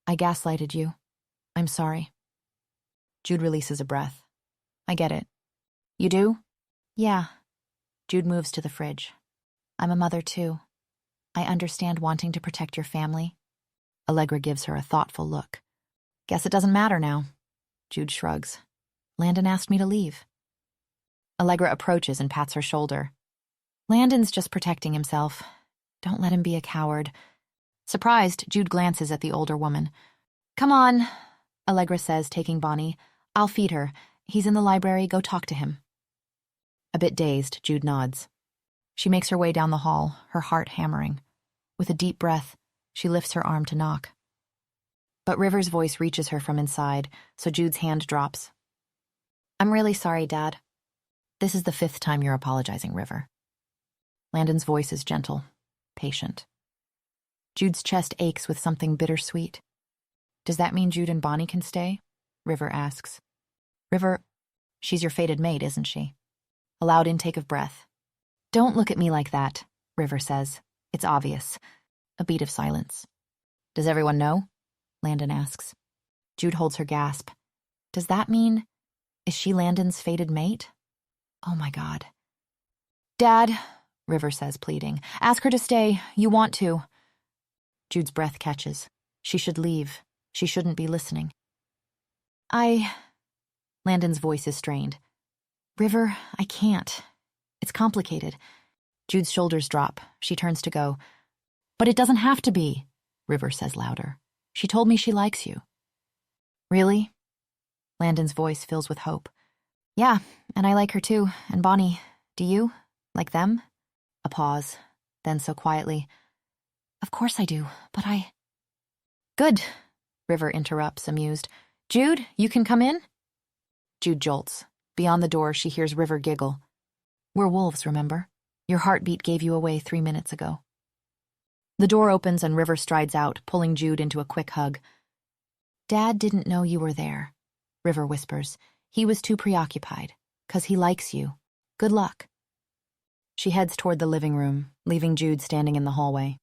I gaslighted you. I'm sorry. Jude releases a breath. I get it. You do? Yeah. Jude moves to the fridge. I'm a mother too. I understand wanting to protect your family. Allegra gives her a thoughtful look. Guess it doesn't matter now. Jude shrugs. Landon asked me to leave. Allegra approaches and pats her shoulder. Landon's just protecting himself. Don't let him be a coward. Surprised, Jude glances at the older woman. Come on. Allegra says, taking Bonnie. I'll feed her. He's in the library. Go talk to him. A bit dazed, Jude nods. She makes her way down the hall, her heart hammering. With a deep breath, she lifts her arm to knock. But River's voice reaches her from inside, so Jude's hand drops. I'm really sorry, Dad. This is the 5th time you're apologizing, River. Landon's voice is gentle, patient. Jude's chest aches with something bittersweet. Does that mean Jude and Bonnie can stay? River asks. River, she's your fated mate, isn't she? A loud intake of breath. Don't look at me like that, River says. It's obvious. A beat of silence. Does everyone know? Landon asks. Jude holds her gasp. Does that mean... Is she Landon's fated mate? Oh my God. Dad, River says, pleading. Ask her to stay. You want to. Jude's breath catches. She should leave. She shouldn't be listening. Landon's voice is strained. River, I can't. It's complicated. Jude's shoulders drop. She turns to go. But it doesn't have to be, River says louder. She told me she likes you. Really? Landon's voice fills with hope. Yeah, and I like her too. And Bonnie, do you? Like them? A pause, then so quietly. Of course I do, but I... Good, River interrupts, amused. Jude, you can come in? Jude jolts. Beyond the door, she hears River giggle. We're wolves, remember? Your heartbeat gave you away 3 minutes ago. The door opens and River strides out, pulling Jude into a quick hug. Dad didn't know you were there, River whispers. He was too preoccupied, 'cause he likes you. Good luck. She heads toward the living room, leaving Jude standing in the hallway.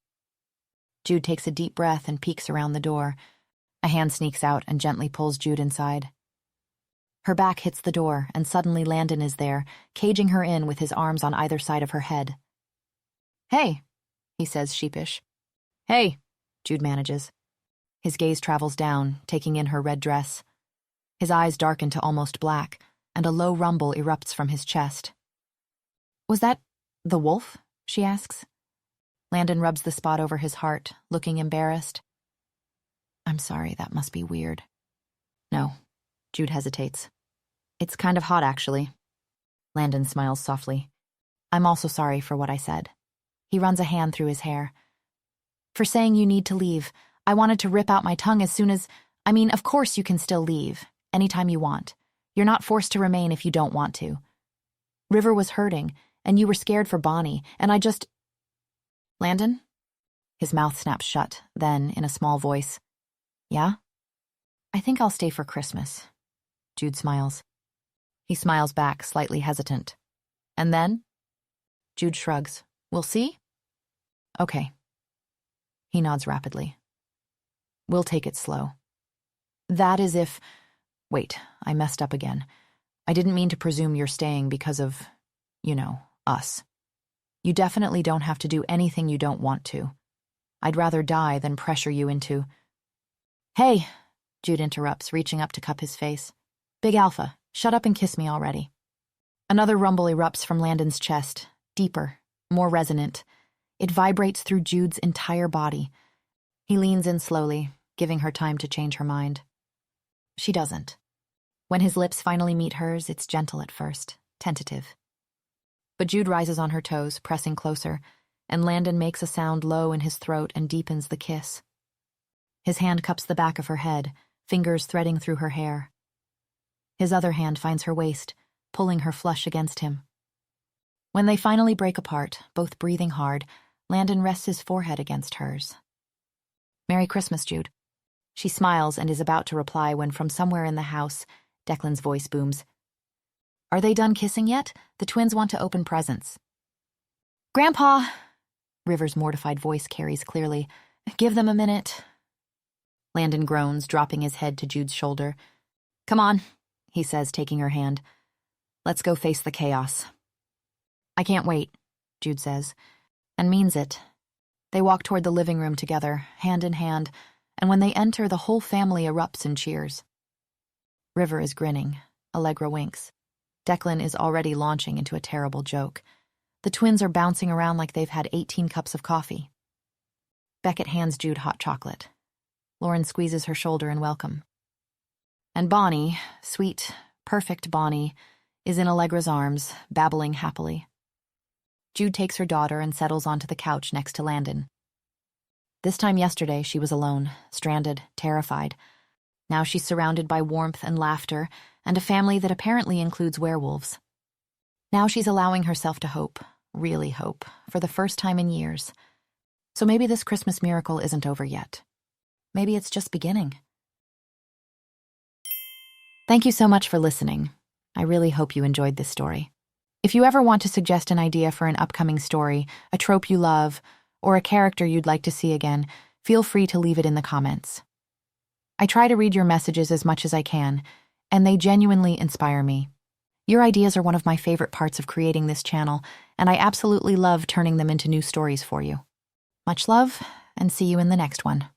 Jude takes a deep breath and peeks around the door. A hand sneaks out and gently pulls Jude inside. Her back hits the door, and suddenly Landon is there, caging her in with his arms on either side of her head. Hey, he says, sheepish. Hey, Jude manages. His gaze travels down, taking in her red dress. His eyes darken to almost black, and a low rumble erupts from his chest. Was that the wolf? She asks. Landon rubs the spot over his heart, looking embarrassed. I'm sorry, that must be weird. No, Jude hesitates. It's kind of hot, actually. Landon smiles softly. I'm also sorry for what I said. He runs a hand through his hair. For saying you need to leave, I wanted to rip out my tongue as soon as... of course you can still leave, anytime you want. You're not forced to remain if you don't want to. River was hurting, and you were scared for Bonnie, and I just... Landon? His mouth snaps shut, then, in a small voice. Yeah? I think I'll stay for Christmas. Jude smiles. He smiles back, slightly hesitant. And then? Jude shrugs. We'll see? Okay. He nods rapidly. We'll take it slow. That is if... Wait, I messed up again. I didn't mean to presume you're staying because of, us. You definitely don't have to do anything you don't want to. I'd rather die than pressure you into... Hey, Jude interrupts, reaching up to cup his face. Big Alpha, shut up and kiss me already. Another rumble erupts from Landon's chest, deeper, more resonant. It vibrates through Jude's entire body. He leans in slowly, giving her time to change her mind. She doesn't. When his lips finally meet hers, it's gentle at first, tentative. But Jude rises on her toes, pressing closer, and Landon makes a sound low in his throat and deepens the kiss. His hand cups the back of her head, fingers threading through her hair. His other hand finds her waist, pulling her flush against him. When they finally break apart, both breathing hard, Landon rests his forehead against hers. Merry Christmas, Jude. She smiles and is about to reply when from somewhere in the house, Declan's voice booms. Are they done kissing yet? The twins want to open presents. Grandpa! River's mortified voice carries clearly. Give them a minute. Landon groans, dropping his head to Jude's shoulder. Come on, he says, taking her hand. Let's go face the chaos. I can't wait, Jude says, and means it. They walk toward the living room together, hand in hand, and when they enter, the whole family erupts in cheers. River is grinning. Allegra winks. Declan is already launching into a terrible joke. The twins are bouncing around like they've had 18 cups of coffee. Beckett hands Jude hot chocolate. Lauren squeezes her shoulder in welcome. And Bonnie, sweet, perfect Bonnie, is in Allegra's arms, babbling happily. Jude takes her daughter and settles onto the couch next to Landon. This time yesterday, she was alone, stranded, terrified. Now she's surrounded by warmth and laughter, and a family that apparently includes werewolves. Now she's allowing herself to hope, really hope, for the first time in years. So maybe this Christmas miracle isn't over yet. Maybe it's just beginning. Thank you so much for listening. I really hope you enjoyed this story. If you ever want to suggest an idea for an upcoming story, a trope you love, or a character you'd like to see again, feel free to leave it in the comments. I try to read your messages as much as I can, and they genuinely inspire me. Your ideas are one of my favorite parts of creating this channel, and I absolutely love turning them into new stories for you. Much love, and see you in the next one.